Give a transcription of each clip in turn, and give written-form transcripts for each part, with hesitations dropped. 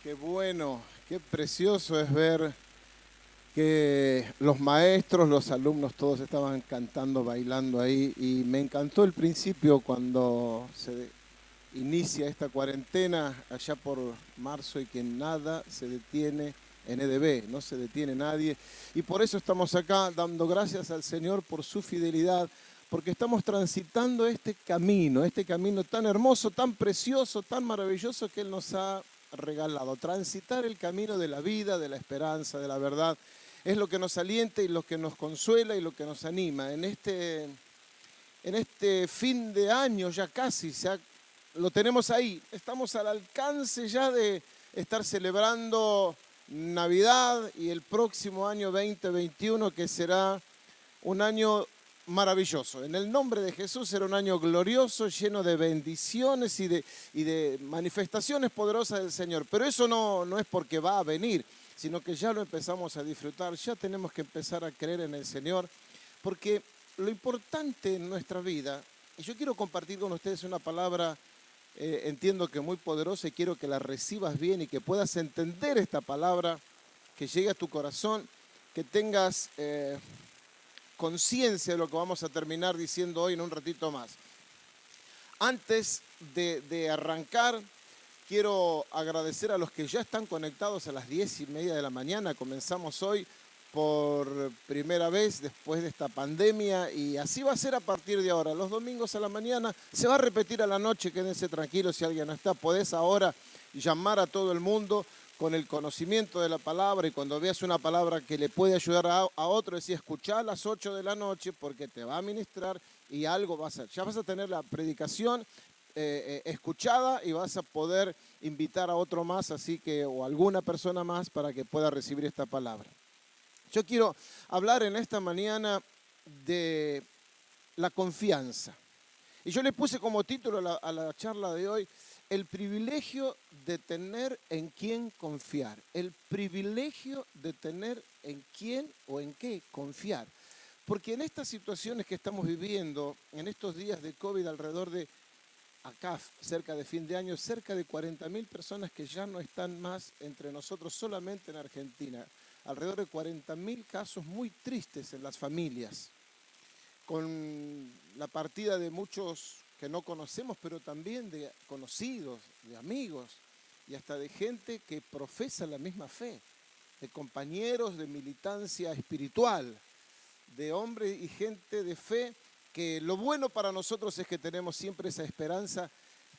Qué bueno, qué precioso es ver que los maestros, los alumnos, todos estaban cantando, bailando ahí. Y me encantó el principio cuando se inicia esta cuarentena allá por marzo y que nada se detiene en EDB, no se detiene nadie. Y por eso estamos acá dando gracias al Señor por su fidelidad, porque estamos transitando este camino tan hermoso, tan precioso, tan maravilloso que Él nos ha regalado. Transitar el camino de la vida, de la esperanza, de la verdad, es lo que nos alienta y lo que nos consuela y lo que nos anima. En este fin de año ya casi, lo tenemos ahí. Estamos al alcance ya de estar celebrando Navidad y el próximo año 2021, que será un año maravilloso. En el nombre de Jesús será un año glorioso, lleno de bendiciones y de manifestaciones poderosas del Señor. Pero eso no es porque va a venir, sino que ya lo empezamos a disfrutar. Ya tenemos que empezar a creer en el Señor, porque lo importante en nuestra vida, y yo quiero compartir con ustedes una palabra, entiendo que muy poderosa, y quiero que la recibas bien y que puedas entender esta palabra, que llegue a tu corazón, que tengas conciencia de lo que vamos a terminar diciendo hoy en un ratito más. Antes de arrancar, quiero agradecer a los que ya están conectados a las 10:30 de la mañana. Comenzamos hoy por primera vez después de esta pandemia y así va a ser a partir de ahora. Los domingos a la mañana se va a repetir a la noche, quédense tranquilos si alguien no está. Podés ahora llamar a todo el mundo con el conocimiento de la palabra, y cuando veas una palabra que le puede ayudar a otro, decir, escuchá a las 8 de la noche porque te va a ministrar y algo ya vas a tener la predicación escuchada y vas a poder invitar a otro más, así que, o alguna persona más para que pueda recibir esta palabra. Yo quiero hablar en esta mañana de la confianza. Y yo le puse como título a la charla de hoy, el privilegio de tener en quién confiar. El privilegio de tener en quién o en qué confiar. Porque en estas situaciones que estamos viviendo, en estos días de COVID, alrededor de acá, cerca de fin de año, cerca de 40.000 personas que ya no están más entre nosotros, solamente en Argentina. Alrededor de 40.000 casos muy tristes en las familias, con la partida de muchos que no conocemos, pero también de conocidos, de amigos y hasta de gente que profesa la misma fe, de compañeros de militancia espiritual, de hombres y gente de fe, que lo bueno para nosotros es que tenemos siempre esa esperanza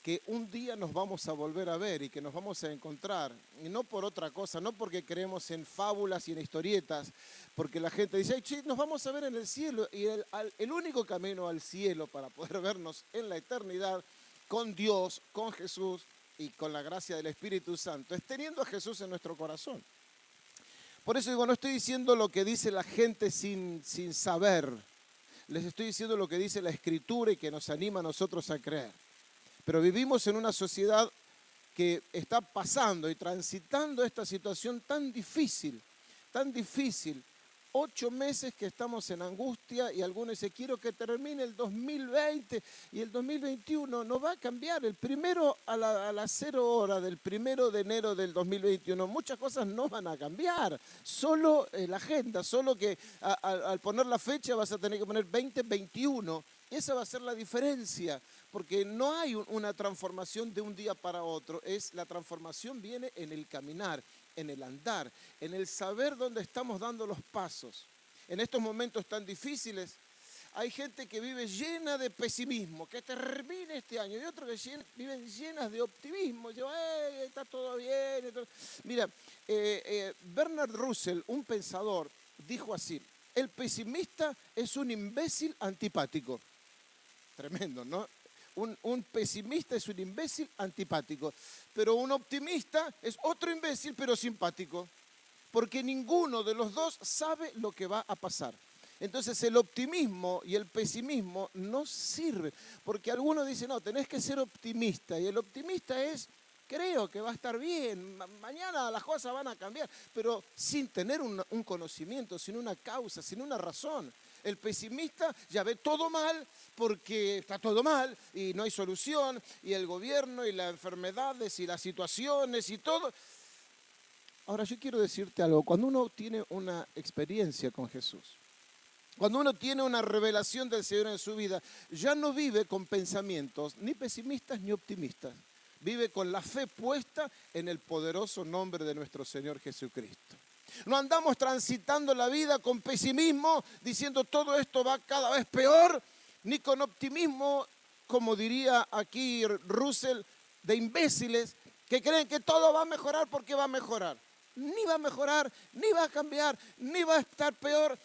que un día nos vamos a volver a ver y que nos vamos a encontrar, y no por otra cosa, no porque creemos en fábulas y en historietas, porque la gente dice, ay, che, nos vamos a ver en el cielo, y el único camino al cielo para poder vernos en la eternidad con Dios, con Jesús y con la gracia del Espíritu Santo es teniendo a Jesús en nuestro corazón. Por eso digo, no estoy diciendo lo que dice la gente sin saber, les estoy diciendo lo que dice la Escritura y que nos anima a nosotros a creer. Pero vivimos en una sociedad que está pasando y transitando esta situación tan difícil, tan difícil. 8 meses que estamos en angustia y algunos dicen, quiero que termine el 2020 y el 2021 no va a cambiar. El primero a las 0 horas del 1 de enero del 2021, muchas cosas no van a cambiar. Solo la agenda, solo que al poner la fecha vas a tener que poner 2021. Esa va a ser la diferencia, porque no hay una transformación de un día para otro. La transformación viene en el caminar, en el andar, en el saber dónde estamos dando los pasos. En estos momentos tan difíciles, hay gente que vive llena de pesimismo, que termine este año, y otros que viven llenas de optimismo. Yo, está todo bien. Mira, Bernard Russell, un pensador, dijo así, el pesimista es un imbécil antipático. Tremendo, ¿no? Un pesimista es un imbécil antipático, pero un optimista es otro imbécil pero simpático, porque ninguno de los dos sabe lo que va a pasar. Entonces el optimismo y el pesimismo no sirven, porque algunos dicen, no, tenés que ser optimista, y el optimista es, creo que va a estar bien, mañana las cosas van a cambiar, pero sin tener un conocimiento, sin una causa, sin una razón. El pesimista ya ve todo mal porque está todo mal y no hay solución, y el gobierno y las enfermedades y las situaciones y todo. Ahora yo quiero decirte algo, cuando uno tiene una experiencia con Jesús, cuando uno tiene una revelación del Señor en su vida, ya no vive con pensamientos ni pesimistas ni optimistas. Vive con la fe puesta en el poderoso nombre de nuestro Señor Jesucristo. No andamos transitando la vida con pesimismo, diciendo todo esto va cada vez peor, ni con optimismo, como diría aquí Russell, de imbéciles que creen que todo va a mejorar porque va a mejorar. Ni va a mejorar, ni va a cambiar, ni va a estar peor.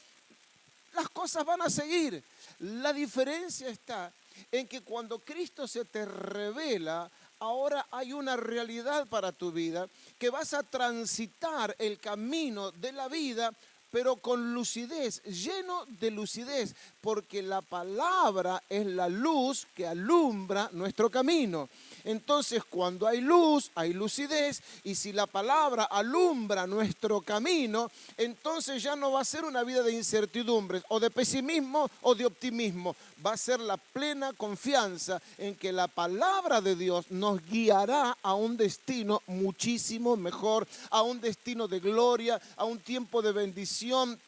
Las cosas van a seguir. La diferencia está en que cuando Cristo se te revela, ahora hay una realidad para tu vida, que vas a transitar el camino de la vida, pero con lucidez, lleno de lucidez, porque la palabra es la luz que alumbra nuestro camino. Entonces, cuando hay luz, hay lucidez, y si la palabra alumbra nuestro camino, entonces ya no va a ser una vida de incertidumbres, o de pesimismo, o de optimismo. Va a ser la plena confianza en que la palabra de Dios nos guiará a un destino muchísimo mejor, a un destino de gloria, a un tiempo de bendición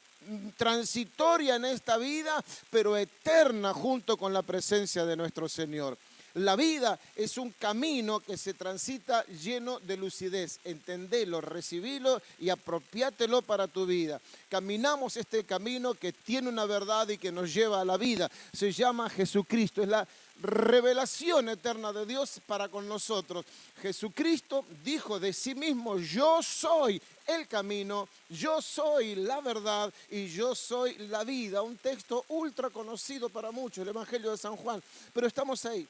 transitoria en esta vida, pero eterna junto con la presencia de nuestro Señor. La vida es un camino que se transita lleno de lucidez. Entendelo, recibilo y apropiátelo para tu vida. Caminamos este camino que tiene una verdad y que nos lleva a la vida. Se llama Jesucristo. Es la revelación eterna de Dios para con nosotros. Jesucristo dijo de sí mismo: yo soy el camino, yo soy la verdad y yo soy la vida. Un texto ultra conocido para muchos, el Evangelio de San Juan. Pero estamos ahí,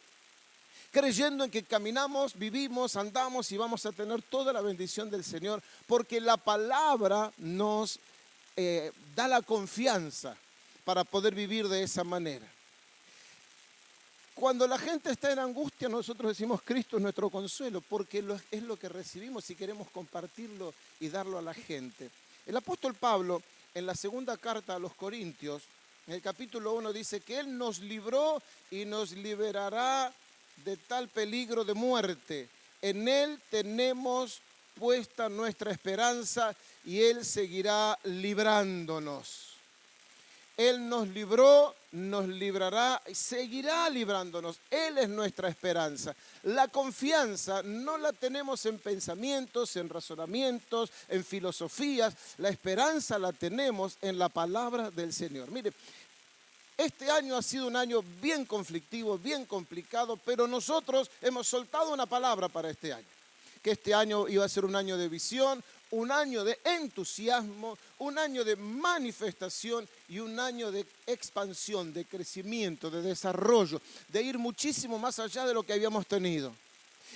creyendo en que caminamos, vivimos, andamos y vamos a tener toda la bendición del Señor, porque la palabra nos da la confianza para poder vivir de esa manera. Cuando la gente está en angustia, nosotros decimos: Cristo es nuestro consuelo, porque es lo que recibimos y queremos compartirlo y darlo a la gente. El apóstol Pablo, en la segunda carta a los Corintios, en el capítulo 1, dice que Él nos libró y nos liberará de tal peligro de muerte. En Él tenemos puesta nuestra esperanza y Él seguirá librándonos. Él nos libró, nos librará y seguirá librándonos. Él es nuestra esperanza. La confianza no la tenemos en pensamientos, en razonamientos, en filosofías. La esperanza la tenemos en la palabra del Señor. Mire, este año ha sido un año bien conflictivo, bien complicado, pero nosotros hemos soltado una palabra para este año. Que este año iba a ser un año de visión, un año de entusiasmo, un año de manifestación y un año de expansión, de crecimiento, de desarrollo, de ir muchísimo más allá de lo que habíamos tenido.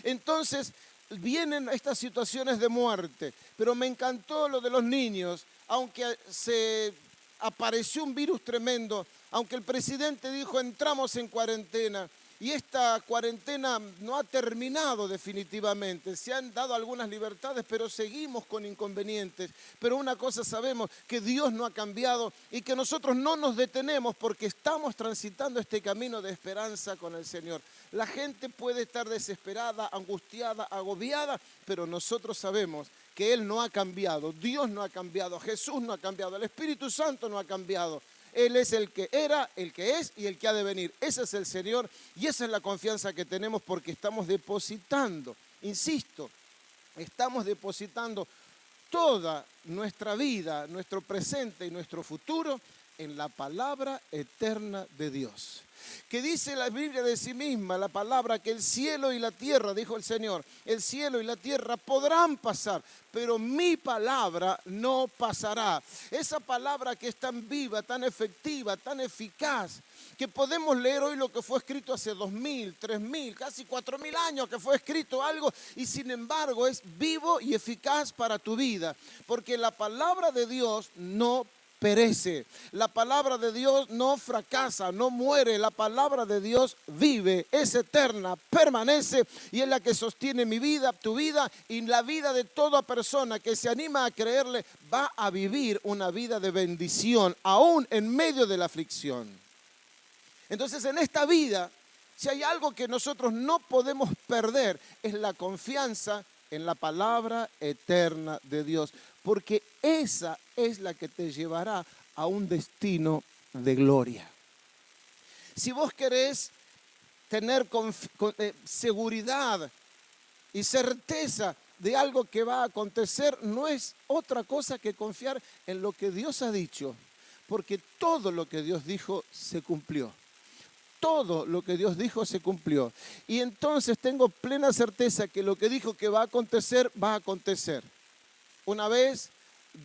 Entonces vienen estas situaciones de muerte, pero me encantó lo de los niños, aunque se apareció un virus tremendo, aunque el presidente dijo entramos en cuarentena. Y esta cuarentena no ha terminado definitivamente. Se han dado algunas libertades, pero seguimos con inconvenientes. Pero una cosa sabemos, que Dios no ha cambiado y que nosotros no nos detenemos porque estamos transitando este camino de esperanza con el Señor. La gente puede estar desesperada, angustiada, agobiada, pero nosotros sabemos que Él no ha cambiado. Dios no ha cambiado, Jesús no ha cambiado, el Espíritu Santo no ha cambiado. Él es el que era, el que es y el que ha de venir. Ese es el Señor y esa es la confianza que tenemos porque estamos depositando, insisto, estamos depositando toda nuestra vida, nuestro presente y nuestro futuro en la palabra eterna de Dios. Que dice la Biblia de sí misma, la palabra, que el cielo y la tierra, dijo el Señor, el cielo y la tierra podrán pasar, pero mi palabra no pasará. Esa palabra que es tan viva, tan efectiva, tan eficaz, que podemos leer hoy lo que fue escrito hace 2000, 3000, casi 4000 años que fue escrito algo y sin embargo es vivo y eficaz para tu vida, porque la palabra de Dios no perece. La palabra de Dios no fracasa, no muere. La palabra de Dios vive, es eterna, permanece y es la que sostiene mi vida, tu vida y la vida de toda persona que se anima a creerle. Va a vivir una vida de bendición, aún en medio de la aflicción. Entonces, en esta vida, si hay algo que nosotros no podemos perder, es la confianza en la palabra eterna de Dios, porque esa es la que te llevará a un destino de gloria. Si vos querés tener seguridad y certeza de algo que va a acontecer, no es otra cosa que confiar en lo que Dios ha dicho, porque todo lo que Dios dijo se cumplió. Todo lo que Dios dijo se cumplió. Y entonces tengo plena certeza que lo que dijo que va a acontecer, va a acontecer. Una vez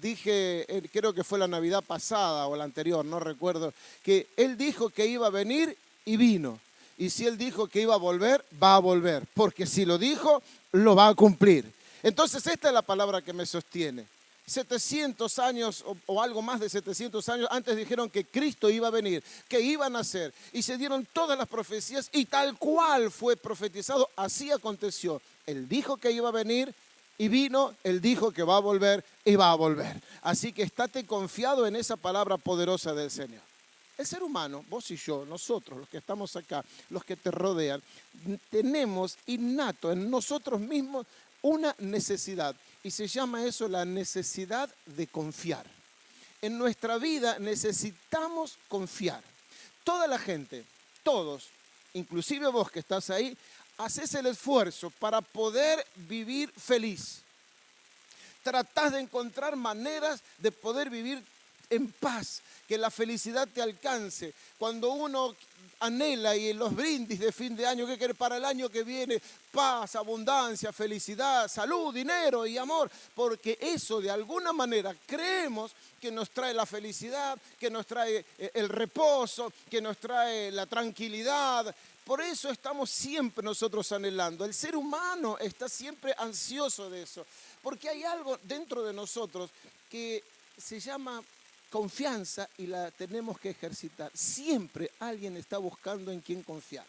dije, creo que fue la Navidad pasada o la anterior, no recuerdo, que Él dijo que iba a venir y vino. Y si Él dijo que iba a volver, va a volver. Porque si lo dijo, lo va a cumplir. Entonces esta es la palabra que me sostiene. 700 años o algo más de 700 años antes dijeron que Cristo iba a venir, que iba a nacer. Y se dieron todas las profecías y tal cual fue profetizado, así aconteció. Él dijo que iba a venir y vino, Él dijo que va a volver y va a volver. Así que estate confiado en esa palabra poderosa del Señor. El ser humano, vos y yo, nosotros, los que estamos acá, los que te rodean, tenemos innato en nosotros mismos una necesidad. Y se llama eso la necesidad de confiar. En nuestra vida necesitamos confiar. Toda la gente, todos, inclusive vos que estás ahí, haces el esfuerzo para poder vivir feliz. Tratás de encontrar maneras de poder vivir en paz, que la felicidad te alcance. Cuando uno anhela y en los brindis de fin de año, ¿qué quiere para el año que viene? Paz, abundancia, felicidad, salud, dinero y amor, porque eso de alguna manera creemos que nos trae la felicidad, que nos trae el reposo, que nos trae la tranquilidad. Por eso estamos siempre nosotros anhelando. El ser humano está siempre ansioso de eso, porque hay algo dentro de nosotros que se llama confianza y la tenemos que ejercitar. Siempre alguien está buscando en quién confiar.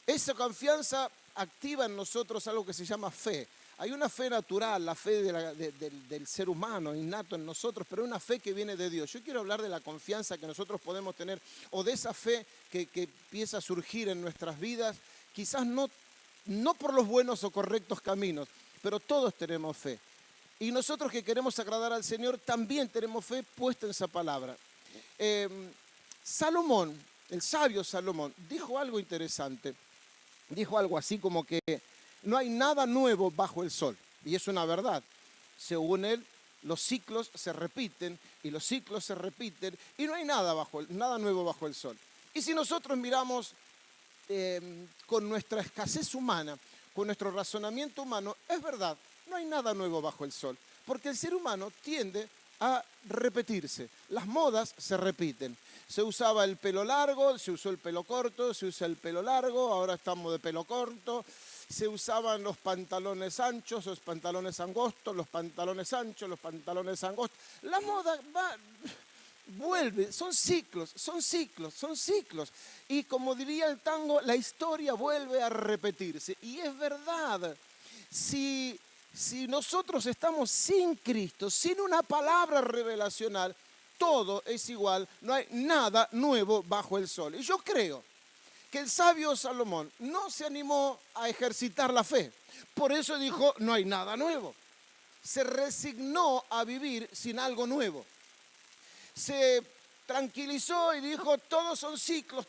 Esa confianza activa en nosotros algo que se llama fe. Hay una fe natural, la fe del ser humano, innato en nosotros, pero una fe que viene de Dios. Yo quiero hablar de la confianza que nosotros podemos tener, o de esa fe que empieza a surgir en nuestras vidas, quizás no por los buenos o correctos caminos, pero todos tenemos fe. Y nosotros que queremos agradar al Señor también tenemos fe puesta en esa palabra. Salomón, el sabio Salomón, dijo algo interesante. Dijo algo así como que no hay nada nuevo bajo el sol. Y es una verdad. Según él, los ciclos se repiten y los ciclos se repiten y no hay nada nuevo bajo el sol. Y si nosotros miramos con nuestra escasez humana, con nuestro razonamiento humano, es verdad. No hay nada nuevo bajo el sol, porque el ser humano tiende a repetirse. Las modas se repiten. Se usaba el pelo largo, se usó el pelo corto, se usa el pelo largo, ahora estamos de pelo corto. Se usaban los pantalones anchos, los pantalones angostos, los pantalones anchos, los pantalones angostos. La moda vuelve, son ciclos, son ciclos, son ciclos. Y como diría el tango, la historia vuelve a repetirse. Y es verdad, si nosotros estamos sin Cristo, sin una palabra revelacional, todo es igual, no hay nada nuevo bajo el sol. Y yo creo que el sabio Salomón no se animó a ejercitar la fe. Por eso dijo, no hay nada nuevo. Se resignó a vivir sin algo nuevo. Se tranquilizó y dijo, todos son ciclos,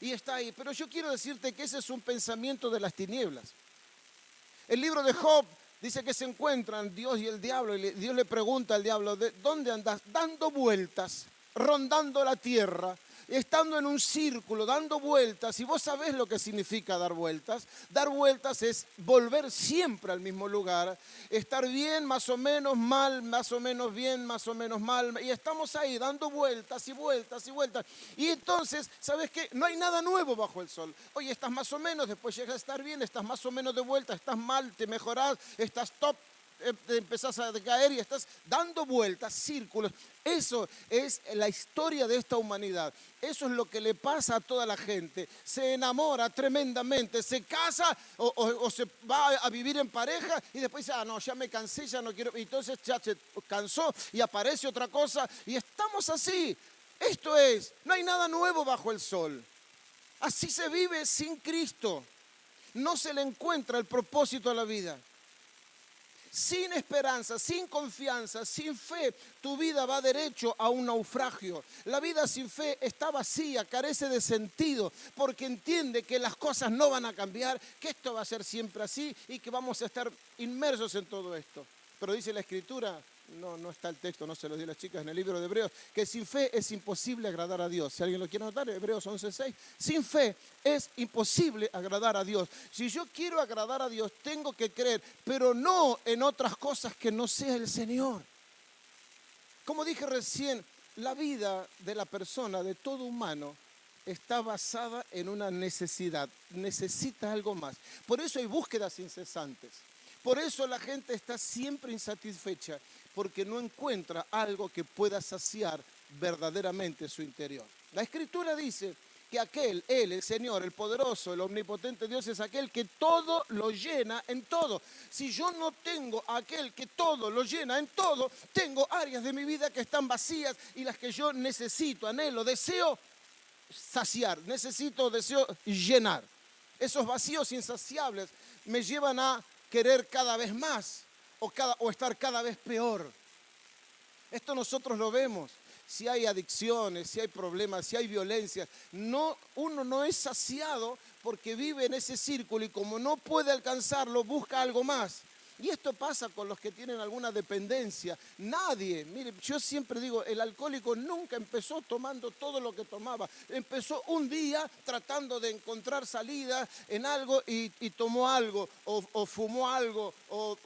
y está ahí. Pero yo quiero decirte que ese es un pensamiento de las tinieblas. El libro de Job dice que se encuentran Dios y el diablo, y Dios le pregunta al diablo, ¿de dónde andas? Dando vueltas, rondando la tierra, estando en un círculo, dando vueltas. Y vos sabés lo que significa dar vueltas. Dar vueltas es volver siempre al mismo lugar, estar bien, más o menos mal, más o menos bien, más o menos mal. Y estamos ahí dando vueltas y vueltas y vueltas. Y entonces, ¿sabes qué? No hay nada nuevo bajo el sol. Oye, estás más o menos, después llegas a estar bien, estás más o menos de vuelta, estás mal, te mejorás, estás top, empezás a decaer y estás dando vueltas, círculos. Eso es la historia de esta humanidad. Eso es lo que le pasa a toda la gente. Se enamora tremendamente, se casa o se va a vivir en pareja y después dice, no, ya me cansé, ya no quiero. Y entonces ya se cansó y aparece otra cosa y estamos así. Esto es, no hay nada nuevo bajo el sol. Así se vive sin Cristo. no se le encuentra el propósito a la vida. Sin esperanza, sin confianza, sin fe, tu vida va derecho a un naufragio. La vida sin fe está vacía, carece de sentido, porque entiende que las cosas no van a cambiar, que esto va a ser siempre así y que vamos a estar inmersos en todo esto. Pero dice la Escritura, no está el texto, no se lo di a las chicas en el libro de Hebreos, que sin fe es imposible agradar a Dios. Si alguien lo quiere anotar, Hebreos 11:6. Sin fe es imposible agradar a Dios. Si yo quiero agradar a Dios, tengo que creer, pero no en otras cosas que no sea el Señor. Como dije recién, la vida de la persona, de todo humano, está basada en una necesidad. Necesita algo más. Por eso hay búsquedas incesantes. Por eso la gente está siempre insatisfecha, porque no encuentra algo que pueda saciar verdaderamente su interior. La Escritura dice que Él, el Señor, el poderoso, el omnipotente Dios, es aquel que todo lo llena en todo. Si yo no tengo a aquel que todo lo llena en todo, tengo áreas de mi vida que están vacías y las que yo necesito, anhelo, deseo saciar, deseo llenar. Esos vacíos insaciables me llevan a querer cada vez más o estar cada vez peor. Esto nosotros lo vemos. Si hay adicciones, si hay problemas, si hay violencia, uno no es saciado porque vive en ese círculo y como no puede alcanzarlo, busca algo más. Y esto pasa con los que tienen alguna dependencia. Nadie, mire, yo siempre digo, el alcohólico nunca empezó tomando todo lo que tomaba. Empezó un día tratando de encontrar salida en algo y tomó algo, o fumó algo, o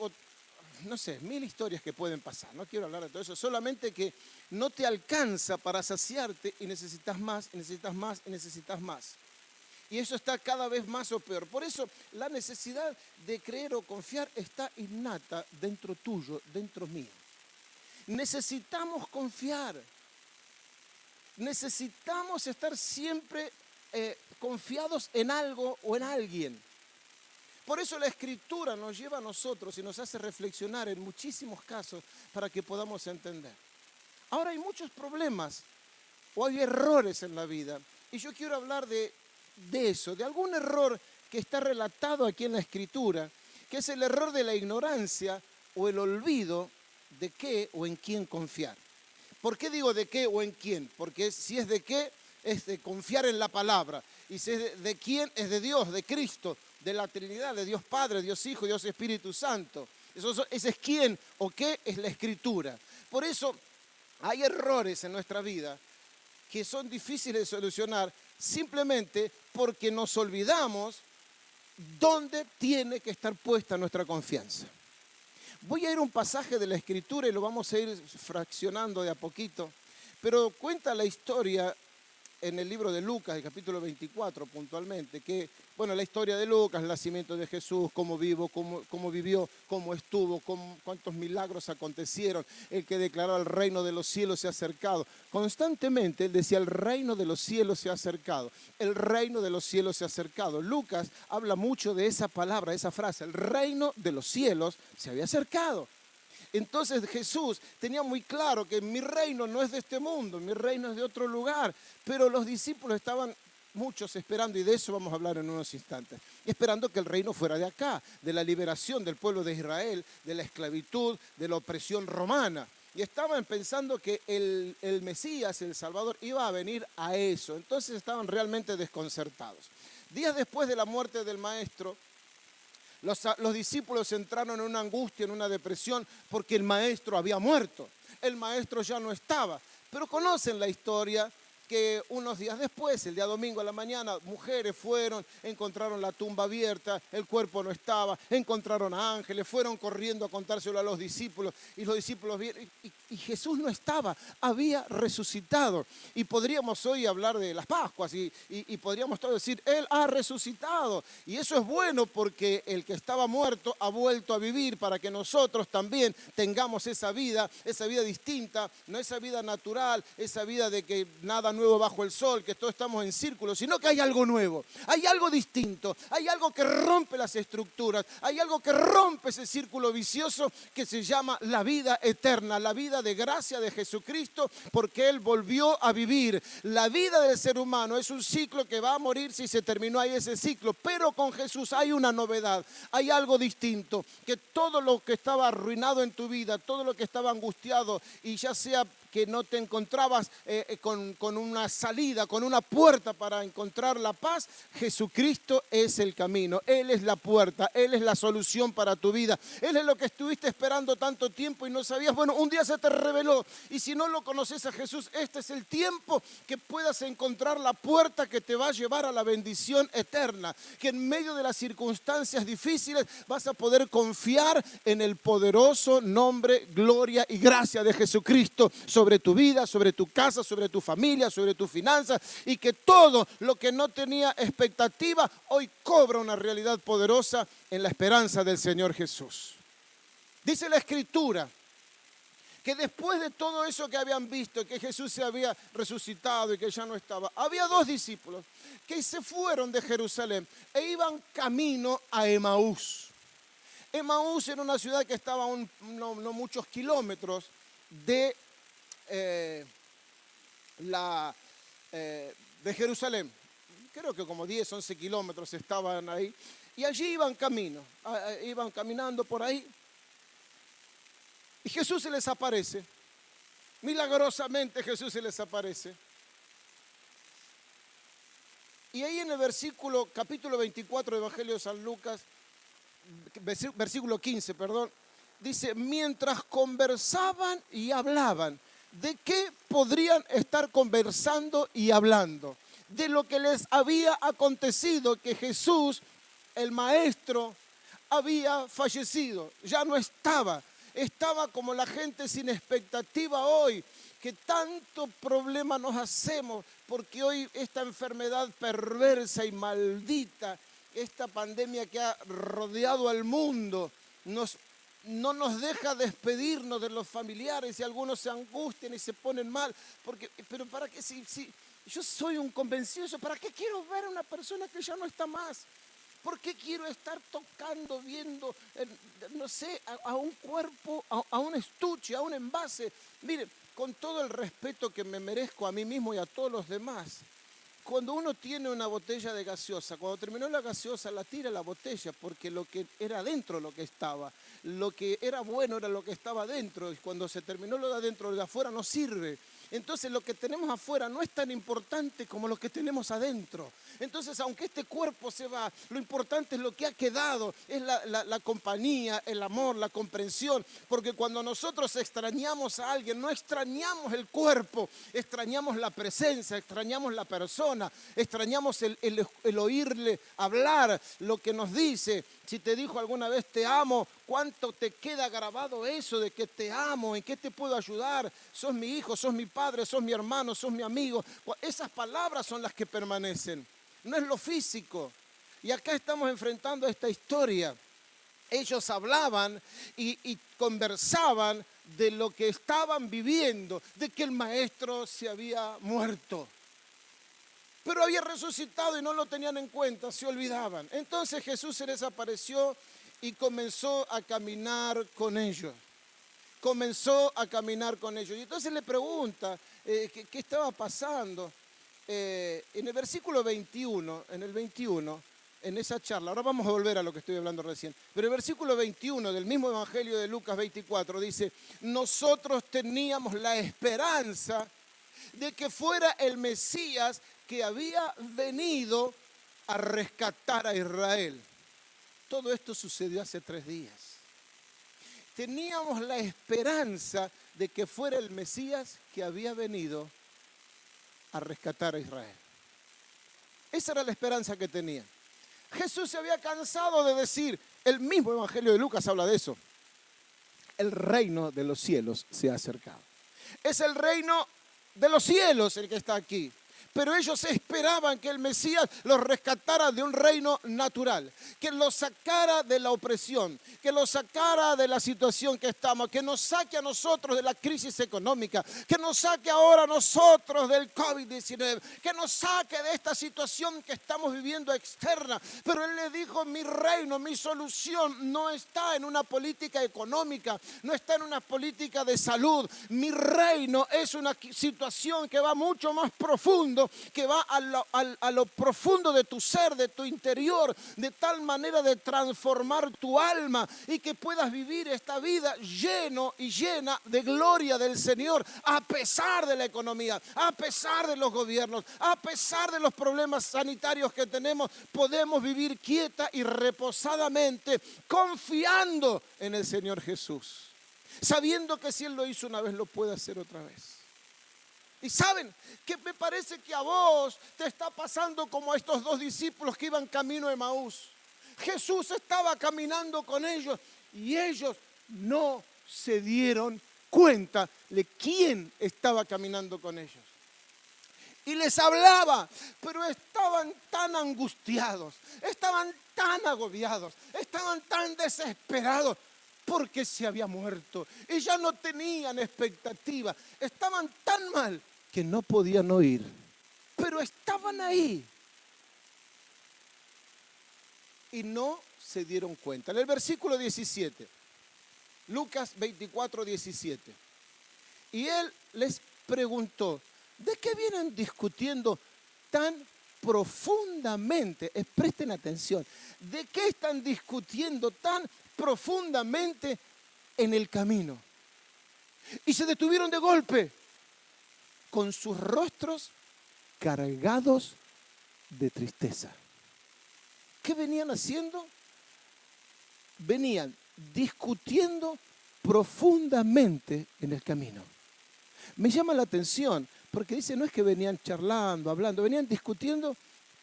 no sé, mil historias que pueden pasar. No quiero hablar de todo eso, solamente que no te alcanza para saciarte y necesitas más, y necesitas más, y necesitas más. Y eso está cada vez más o peor. Por eso la necesidad de creer o confiar está innata dentro tuyo, dentro mío. Necesitamos confiar. Necesitamos estar siempre confiados en algo o en alguien. Por eso la Escritura nos lleva a nosotros y nos hace reflexionar en muchísimos casos para que podamos entender. Ahora hay muchos problemas o hay errores en la vida. Y yo quiero hablar de eso, de algún error que está relatado aquí en la Escritura, que es el error de la ignorancia o el olvido de qué o en quién confiar. ¿Por qué digo de qué o en quién? Porque si es de qué, es de confiar en la palabra. Y si es de quién, es de Dios, de Cristo, de la Trinidad, de Dios Padre, Dios Hijo, Dios Espíritu Santo. Ese es quién o qué es la Escritura. Por eso hay errores en nuestra vida que son difíciles de solucionar simplemente porque nos olvidamos dónde tiene que estar puesta nuestra confianza. Voy a ir a un pasaje de la Escritura y lo vamos a ir fraccionando de a poquito, pero cuenta la historia en el libro de Lucas, el capítulo 24 puntualmente, que, bueno, la historia de Lucas, el nacimiento de Jesús, cómo vivió, cómo estuvo, cuántos milagros acontecieron, el que declaró el reino de los cielos se ha acercado. Constantemente él decía, el reino de los cielos se ha acercado, el reino de los cielos se ha acercado. Lucas habla mucho de esa palabra, esa frase, el reino de los cielos se había acercado. Entonces Jesús tenía muy claro que mi reino no es de este mundo, mi reino es de otro lugar. Pero los discípulos estaban muchos esperando, y de eso vamos a hablar en unos instantes, esperando que el reino fuera de acá, de la liberación del pueblo de Israel, de la esclavitud, de la opresión romana. Y estaban pensando que el Mesías, el Salvador, iba a venir a eso. Entonces estaban realmente desconcertados. Días después de la muerte del Maestro, los discípulos entraron en una angustia, en una depresión, porque el Maestro había muerto. El Maestro ya no estaba. Pero conocen la historia que unos días después, el día domingo a la mañana, mujeres fueron, encontraron la tumba abierta, el cuerpo no estaba, encontraron a ángeles, fueron corriendo a contárselo a los discípulos, y los discípulos vieron, y Jesús no estaba, había resucitado. Y podríamos hoy hablar de las Pascuas, y podríamos todos decir, Él ha resucitado. Y eso es bueno porque el que estaba muerto ha vuelto a vivir para que nosotros también tengamos esa vida distinta, no esa vida natural, esa vida de que nada nuevo bajo el sol, que todos estamos en círculo, sino que hay algo nuevo, hay algo distinto, hay algo que rompe las estructuras, hay algo que rompe ese círculo vicioso que se llama la vida eterna, la vida vida de gracia de Jesucristo, porque Él volvió a vivir. La vida del ser humano es un ciclo que va a morir si se terminó ahí ese ciclo, pero con Jesús hay una novedad, hay algo distinto, que todo lo que estaba arruinado en tu vida, todo lo que estaba angustiado, y ya sea que no te encontrabas con una salida, con una puerta para encontrar la paz, Jesucristo es el camino, Él es la puerta, Él es la solución para tu vida. Él es lo que estuviste esperando tanto tiempo y no sabías. Bueno, un día se te reveló, y si no lo conoces a Jesús, este es el tiempo que puedas encontrar la puerta que te va a llevar a la bendición eterna, que en medio de las circunstancias difíciles vas a poder confiar en el poderoso nombre, gloria y gracia de Jesucristo sobre tu vida, sobre tu casa, sobre tu familia, sobre tus finanzas, y que todo lo que no tenía expectativa hoy cobra una realidad poderosa en la esperanza del Señor Jesús. Dice la Escritura que después de todo eso que habían visto, que Jesús se había resucitado y que ya no estaba, había 2 discípulos que se fueron de Jerusalén e iban camino a Emaús. Emaús era una ciudad que estaba a no muchos kilómetros de Jerusalén. Creo que como 10, 11 kilómetros estaban ahí. Y allí iban caminando por ahí. Y Jesús se les aparece. Milagrosamente Jesús se les aparece. Y ahí en el capítulo 24 del Evangelio de San Lucas, versículo 15, dice: mientras conversaban y hablaban. ¿De qué podrían estar conversando y hablando? De lo que les había acontecido, que Jesús, el Maestro, había fallecido, ya no estaba. Estaba como la gente sin expectativa hoy, que tanto problema nos hacemos, porque hoy esta enfermedad perversa y maldita, esta pandemia que ha rodeado al mundo, no nos deja despedirnos de los familiares, y algunos se angustian y se ponen mal, pero ¿para qué? Si yo soy un convencido, ¿para qué quiero ver a una persona que ya no está más? ¿Por qué quiero estar tocando, viendo, no sé, a un cuerpo, a un estuche, a un envase? Mire, con todo el respeto que me merezco a mí mismo y a todos los demás, cuando uno tiene una botella de gaseosa, cuando terminó la gaseosa, la tira la botella, porque lo que era adentro lo que estaba, lo que era bueno era lo que estaba adentro, y cuando se terminó lo de adentro, lo de afuera no sirve. Entonces lo que tenemos afuera no es tan importante como lo que tenemos adentro. Entonces, aunque este cuerpo se va, lo importante es lo que ha quedado, es la compañía, el amor, la comprensión. Porque cuando nosotros extrañamos a alguien, no extrañamos el cuerpo, extrañamos la presencia, extrañamos la persona, extrañamos el oírle hablar, lo que nos dice. Si te dijo alguna vez te amo, ¿cuánto te queda grabado eso de que te amo? ¿En qué te puedo ayudar? Sos mi hijo, sos mi padre, sos mi hermano, sos mi amigo. Esas palabras son las que permanecen, no es lo físico. Y acá estamos enfrentando esta historia. Ellos hablaban y conversaban de lo que estaban viviendo, de que el maestro se había muerto. Pero había resucitado y no lo tenían en cuenta, se olvidaban. Entonces Jesús se les apareció y comenzó a caminar con ellos. Y entonces le pregunta qué estaba pasando. En el versículo 21, en esa charla, ahora vamos a volver a lo que estoy hablando recién, pero el versículo 21 del mismo Evangelio de Lucas 24 dice: nosotros teníamos la esperanza de que fuera el Mesías que había venido a rescatar a Israel. Todo esto sucedió hace 3 días. Teníamos la esperanza de que fuera el Mesías que había venido a rescatar a Israel. Esa era la esperanza que tenía. Jesús se había cansado de decir, el mismo Evangelio de Lucas habla de eso: el reino de los cielos se ha acercado. Es el reino de los cielos el que está aquí. Pero ellos esperaban que el Mesías los rescatara de un reino natural, que los sacara de la opresión, que los sacara de la situación que estamos, que nos saque a nosotros de la crisis económica, que nos saque ahora a nosotros del COVID-19, que nos saque de esta situación que estamos viviendo externa. Pero Él le dijo, mi reino, mi solución no está en una política económica, no está en una política de salud. Mi reino es una situación que va mucho más profundo, que va a lo profundo de tu ser, de tu interior, de tal manera de transformar tu alma y que puedas vivir esta vida lleno y llena de gloria del Señor, a pesar de la economía, a pesar de los gobiernos, a pesar de los problemas sanitarios que tenemos. Podemos vivir quieta y reposadamente, confiando en el Señor Jesús, sabiendo que si Él lo hizo una vez, lo puede hacer otra vez. Y saben que me parece que a vos te está pasando como a estos dos discípulos que iban camino a Emaús. Jesús estaba caminando con ellos y ellos no se dieron cuenta de quién estaba caminando con ellos. Y les hablaba, pero estaban tan angustiados, estaban tan agobiados, estaban tan desesperados porque se había muerto y ya no tenían expectativa. Estaban tan mal que no podían oír, pero estaban ahí y no se dieron cuenta. En el versículo 17, Lucas 24, 17, y Él les preguntó, ¿de qué vienen discutiendo tan profundamente? Presten atención, ¿de qué están discutiendo tan profundamente en el camino? Y se detuvieron de golpe, con sus rostros cargados de tristeza. ¿Qué venían haciendo? Venían discutiendo profundamente en el camino. Me llama la atención, porque dice, no es que venían charlando, hablando, venían discutiendo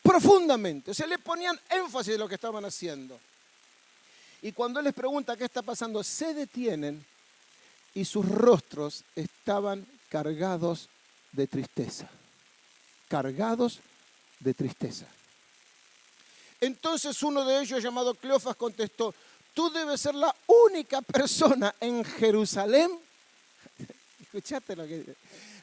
profundamente. O sea, le ponían énfasis en lo que estaban haciendo. Y cuando Él les pregunta qué está pasando, se detienen y sus rostros estaban cargados de tristeza. Cargados de tristeza. Entonces uno de ellos, llamado Cleofas, contestó, tú debes ser la única persona en Jerusalén. Escuchaste lo que dice.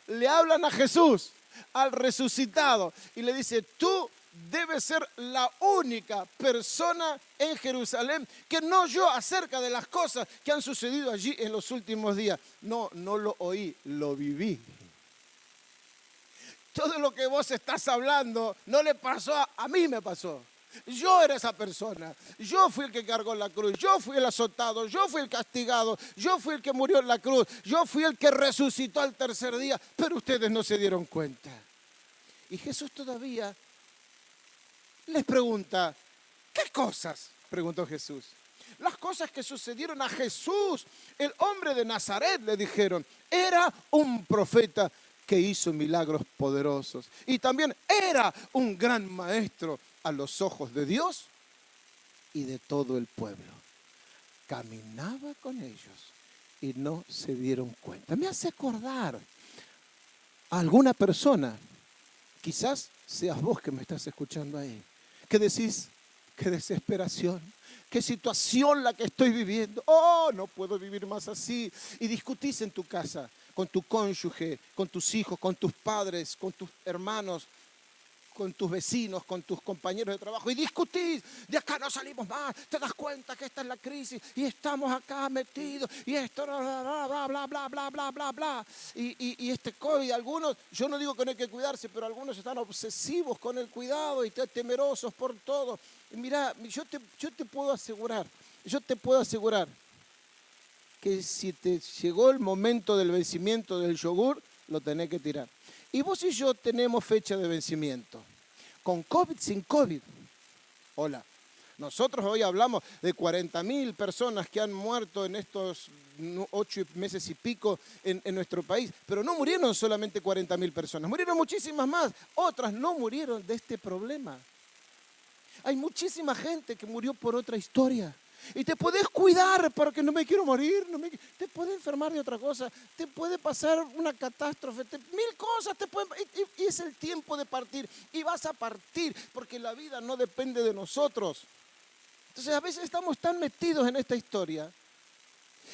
Le hablan a Jesús, al resucitado, y le dice, tú debes ser la única persona en Jerusalén que no oyó acerca de las cosas que han sucedido allí en los últimos días. No lo oí, lo viví. Todo lo que vos estás hablando no le pasó a mí, me pasó. Yo era esa persona, yo fui el que cargó la cruz, yo fui el azotado, yo fui el castigado, yo fui el que murió en la cruz, yo fui el que resucitó al tercer día, pero ustedes no se dieron cuenta. Y Jesús todavía les pregunta, ¿qué cosas? Preguntó Jesús. Las cosas que sucedieron a Jesús, el hombre de Nazaret, le dijeron, era un profeta que hizo milagros poderosos y también era un gran maestro a los ojos de Dios y de todo el pueblo. Caminaba con ellos y no se dieron cuenta. Me hace acordar a alguna persona, quizás seas vos que me estás escuchando ahí, que decís, qué desesperación, qué situación la que estoy viviendo. Oh, no puedo vivir más así. Y discutís en tu casa, con tu cónyuge, con tus hijos, con tus padres, con tus hermanos, con tus vecinos, con tus compañeros de trabajo, y discutís, de acá no salimos más, te das cuenta que esta es la crisis, y estamos acá metidos, y esto, bla, bla, bla, bla, bla, bla, bla, bla, y este COVID, algunos, yo no digo que no hay que cuidarse, pero algunos están obsesivos con el cuidado, y temerosos por todo. Y mirá, yo te puedo asegurar, que si te llegó el momento del vencimiento del yogur, lo tenés que tirar. Y vos y yo tenemos fecha de vencimiento, con COVID, sin COVID. Hola, nosotros hoy hablamos de 40.000 personas que han muerto en estos 8 meses y pico en nuestro país, pero no murieron solamente 40.000 personas, murieron muchísimas más, otras no murieron de este problema. Hay muchísima gente que murió por otra historia. Y te puedes cuidar para que no me quiero morir, te puede enfermar de otra cosa, te puede pasar una catástrofe, mil cosas te pueden, y es el tiempo de partir. Y vas a partir porque la vida no depende de nosotros. Entonces a veces estamos tan metidos en esta historia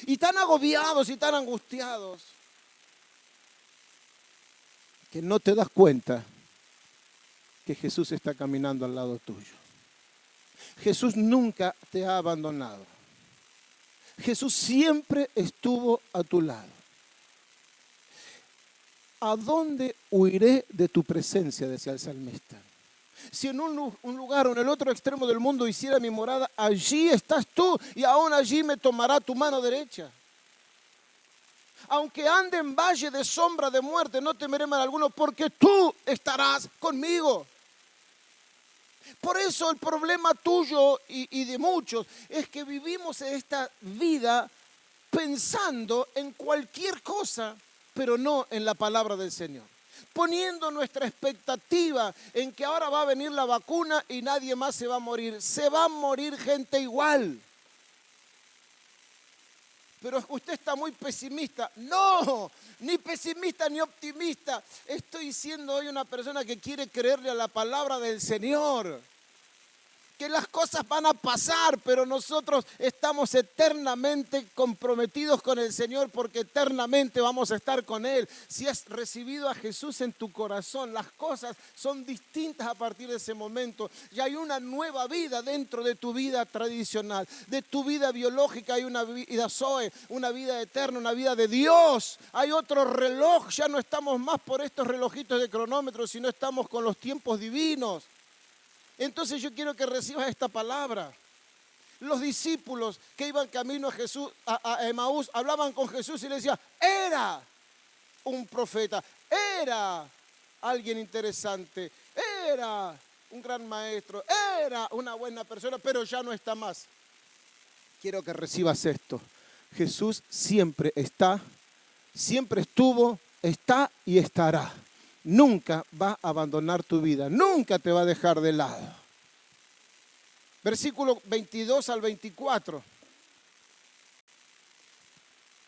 y tan agobiados y tan angustiados que no te das cuenta que Jesús está caminando al lado tuyo. Jesús nunca te ha abandonado. Jesús siempre estuvo a tu lado. ¿A dónde huiré de tu presencia?, decía el salmista. Si en un lugar o en el otro extremo del mundo hiciera mi morada, allí estás tú y aún allí me tomará tu mano derecha. Aunque ande en valle de sombra de muerte, no temeré mal alguno, porque tú estarás conmigo. Por eso el problema tuyo y de muchos es que vivimos en esta vida pensando en cualquier cosa, pero no en la palabra del Señor. Poniendo nuestra expectativa en que ahora va a venir la vacuna y nadie más se va a morir. Se va a morir gente igual. Pero usted está muy pesimista. No, ni pesimista ni optimista. Estoy siendo hoy una persona que quiere creerle a la palabra del Señor. Que las cosas van a pasar, pero nosotros estamos eternamente comprometidos con el Señor porque eternamente vamos a estar con Él. Si has recibido a Jesús en tu corazón, las cosas son distintas a partir de ese momento. Y hay una nueva vida dentro de tu vida tradicional, de tu vida biológica. Hay una vida Zoe, una vida eterna, una vida de Dios. Hay otro reloj, ya no estamos más por estos relojitos de cronómetros, sino estamos con los tiempos divinos. Entonces yo quiero que recibas esta palabra. Los discípulos que iban camino a Jesús, a Emaús, hablaban con Jesús y le decían, era un profeta, era alguien interesante, era un gran maestro, era una buena persona, pero ya no está más. Quiero que recibas esto. Jesús siempre está, siempre estuvo, está y estará. Nunca va a abandonar tu vida, nunca te va a dejar de lado. Versículo 22 al 24.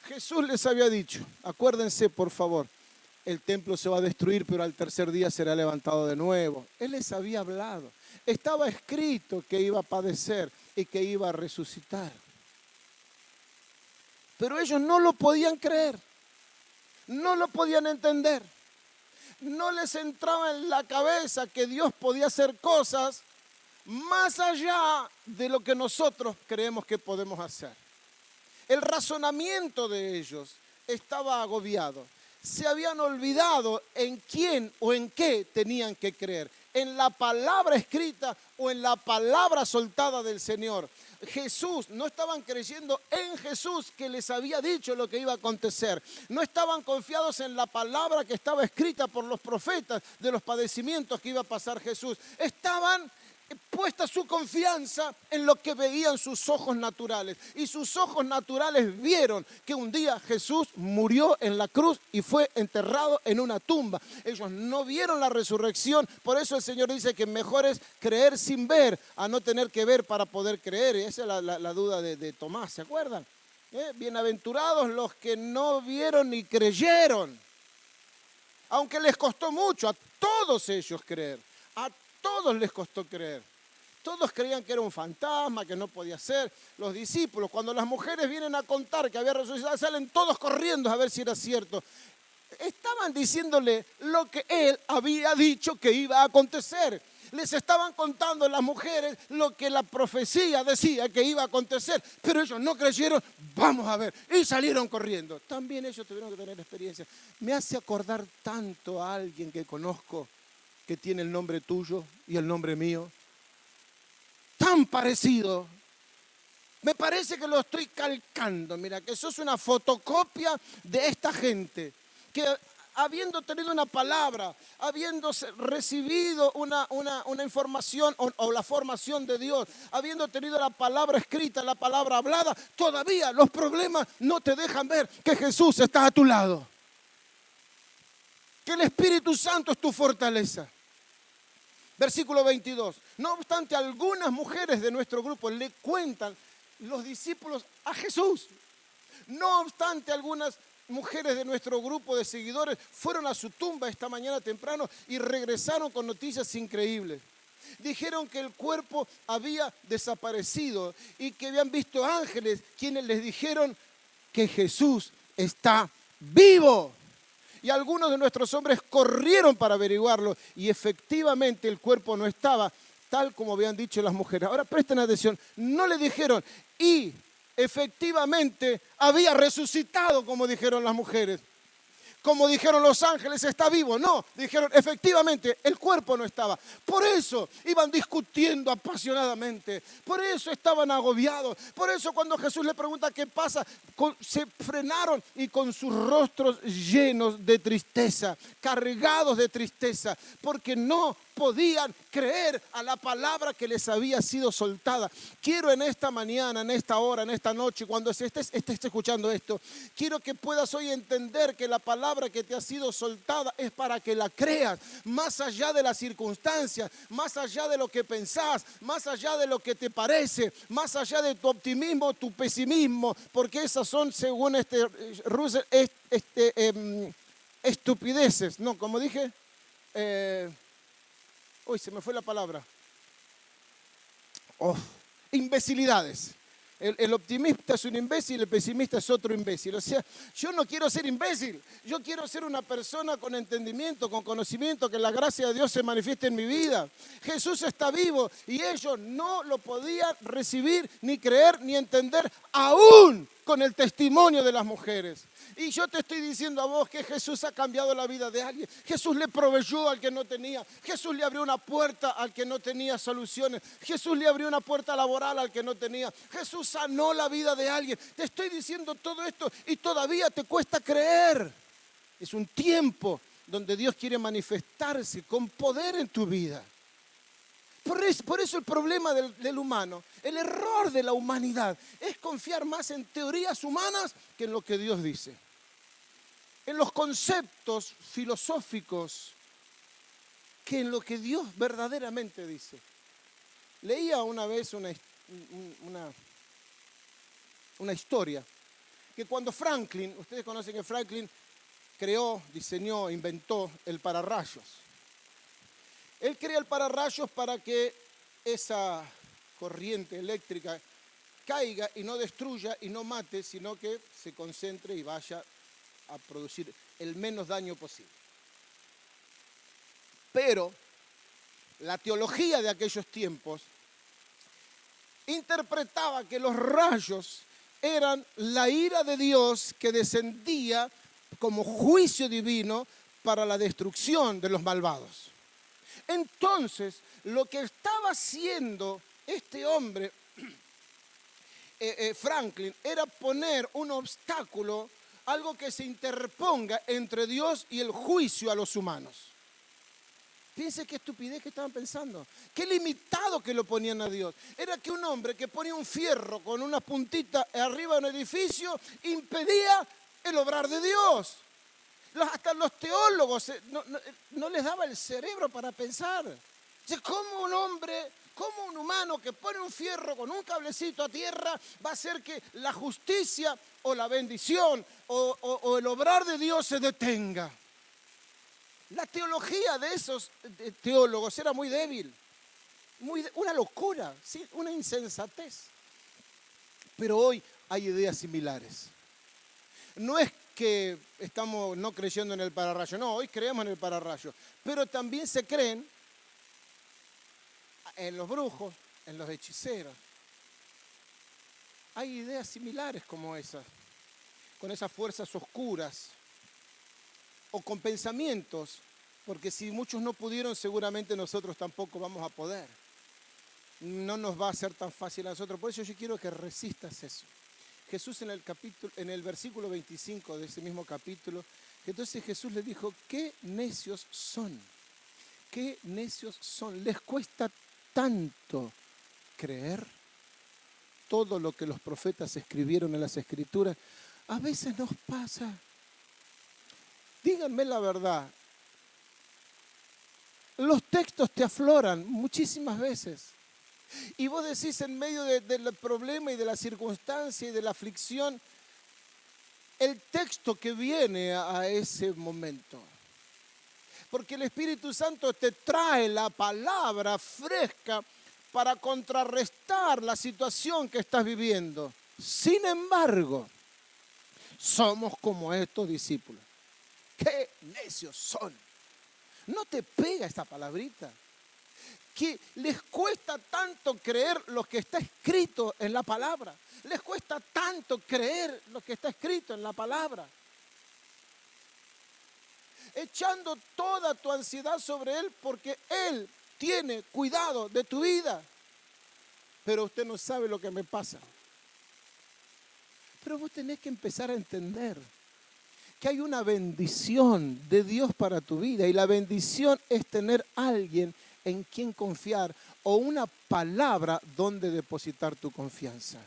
Jesús les había dicho, acuérdense por favor, el templo se va a destruir, pero al tercer día será levantado de nuevo. Él les había hablado. Estaba escrito que iba a padecer y que iba a resucitar. Pero ellos no lo podían creer, no lo podían entender. No les entraba en la cabeza que Dios podía hacer cosas más allá de lo que nosotros creemos que podemos hacer. El razonamiento de ellos estaba agobiado. Se habían olvidado en quién o en qué tenían que creer. En la palabra escrita o en la palabra soltada del Señor. Jesús, no estaban creyendo en Jesús que les había dicho lo que iba a acontecer. No estaban confiados en la palabra que estaba escrita por los profetas de los padecimientos que iba a pasar Jesús. Estaban puesta su confianza en lo que veían sus ojos naturales. Y sus ojos naturales vieron que un día Jesús murió en la cruz y fue enterrado en una tumba. Ellos no vieron la resurrección. Por eso el Señor dice que mejor es creer sin ver a no tener que ver para poder creer. Y esa es la duda de Tomás, ¿se acuerdan? Bienaventurados los que no vieron ni creyeron. Aunque les costó mucho a todos ellos creer. A todos les costó creer. Todos creían que era un fantasma, que no podía ser. Los discípulos, cuando las mujeres vienen a contar que había resucitado, salen todos corriendo a ver si era cierto. Estaban diciéndole lo que él había dicho que iba a acontecer. Les estaban contando las mujeres lo que la profecía decía que iba a acontecer. Pero ellos no creyeron, vamos a ver. Y salieron corriendo. También ellos tuvieron que tener experiencia. Me hace acordar tanto a alguien que conozco, que tiene el nombre tuyo y el nombre mío, tan parecido. Me parece que lo estoy calcando. Mira, que sos una fotocopia de esta gente que habiendo tenido una palabra, habiendo recibido una información o la formación de Dios, habiendo tenido la palabra escrita, la palabra hablada, todavía los problemas no te dejan ver que Jesús está a tu lado. Que el Espíritu Santo es tu fortaleza. Versículo 22. No obstante, algunas mujeres de nuestro grupo le cuentan los discípulos a Jesús. No obstante, algunas mujeres de nuestro grupo de seguidores fueron a su tumba esta mañana temprano y regresaron con noticias increíbles. Dijeron que el cuerpo había desaparecido y que habían visto ángeles quienes les dijeron que Jesús está vivo. Y algunos de nuestros hombres corrieron para averiguarlo y efectivamente el cuerpo no estaba tal como habían dicho las mujeres. Ahora presten atención, no le dijeron y efectivamente había resucitado como dijeron las mujeres. Como dijeron los ángeles, está vivo. No, dijeron, efectivamente, el cuerpo no estaba. Por eso iban discutiendo apasionadamente. Por eso estaban agobiados. Por eso cuando Jesús le pregunta qué pasa, se frenaron y con sus rostros llenos de tristeza, cargados de tristeza, porque no podían creer a la palabra que les había sido soltada. Quiero en esta mañana, en esta hora, en esta noche, cuando estés escuchando esto, quiero que puedas hoy entender que la palabra que te ha sido soltada es para que la creas, más allá de las circunstancias, más allá de lo que pensás, más allá de lo que te parece, más allá de tu optimismo, tu pesimismo, porque esas son, según Russell, estupideces, no, como dije, uy, se me fue la palabra. Imbecilidades. El optimista es un imbécil, el pesimista es otro imbécil. O sea, yo no quiero ser imbécil. Yo quiero ser una persona con entendimiento, con conocimiento, que la gracia de Dios se manifieste en mi vida. Jesús está vivo y ellos no lo podían recibir, ni creer, ni entender, aún con el testimonio de las mujeres. Y yo te estoy diciendo a vos que Jesús ha cambiado la vida de alguien. Jesús le proveyó al que no tenía. Jesús le abrió una puerta al que no tenía soluciones. Jesús le abrió una puerta laboral al que no tenía. Jesús sanó la vida de alguien. Te estoy diciendo todo esto y todavía te cuesta creer. Es un tiempo donde Dios quiere manifestarse con poder en tu vida. Por eso el problema del humano, el error de la humanidad, es confiar más en teorías humanas que en lo que Dios dice. En los conceptos filosóficos que en lo que Dios verdaderamente dice. Leía una vez una historia, que cuando Franklin, ustedes conocen que Franklin creó, diseñó, inventó el pararrayos. Él crea el pararrayos para que esa corriente eléctrica caiga y no destruya y no mate, sino que se concentre y vaya a producir el menos daño posible. Pero la teología de aquellos tiempos interpretaba que los rayos eran la ira de Dios que descendía como juicio divino para la destrucción de los malvados. Entonces, lo que estaba haciendo este hombre, Franklin, era poner un obstáculo, algo que se interponga entre Dios y el juicio a los humanos. Fíjense qué estupidez que estaban pensando, qué limitado que lo ponían a Dios. Era que un hombre que ponía un fierro con una puntita arriba de un edificio impedía el obrar de Dios. Hasta los teólogos no les daba el cerebro para pensar. ¿Cómo un hombre, cómo un humano que pone un fierro con un cablecito a tierra va a hacer que la justicia o la bendición o el obrar de Dios se detenga? La teología de esos teólogos era muy débil, una locura, ¿sí? Una insensatez. Pero hoy hay ideas similares. No es que estamos no creyendo en el pararrayo, no, hoy creemos en el pararrayo, pero también se creen en los brujos, en los hechiceros. Hay ideas similares como esas, con esas fuerzas oscuras o con pensamientos, porque si muchos no pudieron, seguramente nosotros tampoco vamos a poder. No nos va a ser tan fácil a nosotros, por eso yo quiero que resistas eso. Jesús en el versículo 25 de ese mismo capítulo, entonces Jesús le dijo, qué necios son, qué necios son, les cuesta tanto creer todo lo que los profetas escribieron en las escrituras. A veces nos pasa, díganme la verdad, los textos te afloran muchísimas veces. Y vos decís en medio del problema y de la circunstancia y de la aflicción, el texto que viene a ese momento. Porque el Espíritu Santo te trae la palabra fresca para contrarrestar la situación que estás viviendo. Sin embargo, somos como estos discípulos. ¡Qué necios son! ¿No te pega esta palabrita? Que les cuesta tanto creer lo que está escrito en la palabra. Les cuesta tanto creer lo que está escrito en la palabra. Echando toda tu ansiedad sobre Él porque Él tiene cuidado de tu vida. Pero usted no sabe lo que me pasa. Pero vos tenés que empezar a entender que hay una bendición de Dios para tu vida. Y la bendición es tener a alguien en quien confiar o una palabra donde depositar tu confianza.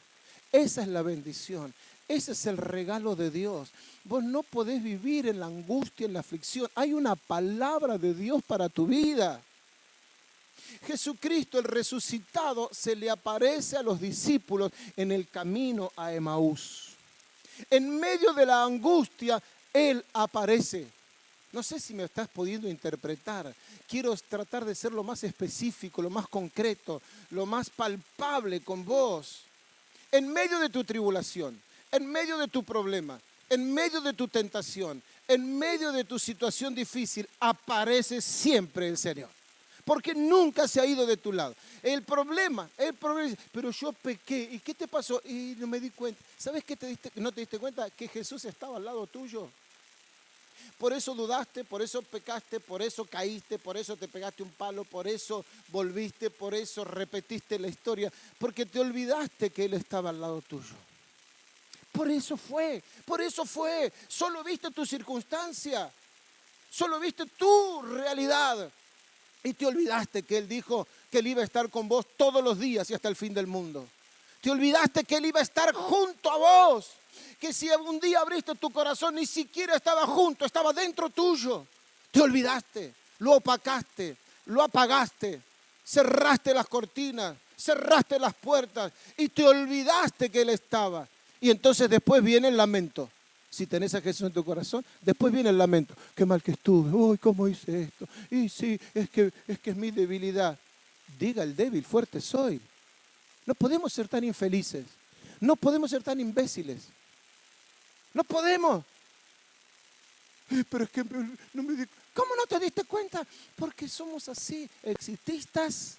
Esa es la bendición. Ese es el regalo de Dios. Vos no podés vivir en la angustia, en la aflicción. Hay una palabra de Dios para tu vida. Jesucristo, el resucitado, se le aparece a los discípulos en el camino a Emaús. En medio de la angustia, Él aparece. No sé si me estás pudiendo interpretar. Quiero tratar de ser lo más específico, lo más concreto, lo más palpable con vos. En medio de tu tribulación, en medio de tu problema, en medio de tu tentación, en medio de tu situación difícil, aparece siempre el Señor. Porque nunca se ha ido de tu lado. El problema es, pero yo pequé. ¿Y qué te pasó? Y no me di cuenta. ¿Sabes qué no te diste cuenta? Que Jesús estaba al lado tuyo. Por eso dudaste, por eso pecaste, por eso caíste, por eso te pegaste un palo, por eso volviste, por eso repetiste la historia. Porque te olvidaste que Él estaba al lado tuyo. Por eso fue. Solo viste tu circunstancia. Solo viste tu realidad. Y te olvidaste que Él dijo que Él iba a estar con vos todos los días y hasta el fin del mundo. Te olvidaste que Él iba a estar junto a vos. Que si algún día abriste tu corazón, ni siquiera estaba junto, estaba dentro tuyo. Te olvidaste, lo opacaste, lo apagaste, cerraste las cortinas, cerraste las puertas y te olvidaste que Él estaba. Y entonces después viene el lamento. Si tenés a Jesús en tu corazón, después viene el lamento. Qué mal que estuve. Uy, ¿cómo hice esto? Y sí, es que es mi debilidad. Diga el débil, fuerte soy. No podemos ser tan infelices. No podemos ser tan imbéciles. No podemos. Pero es que no me di. ¿Cómo no te diste cuenta? Porque somos así, exitistas,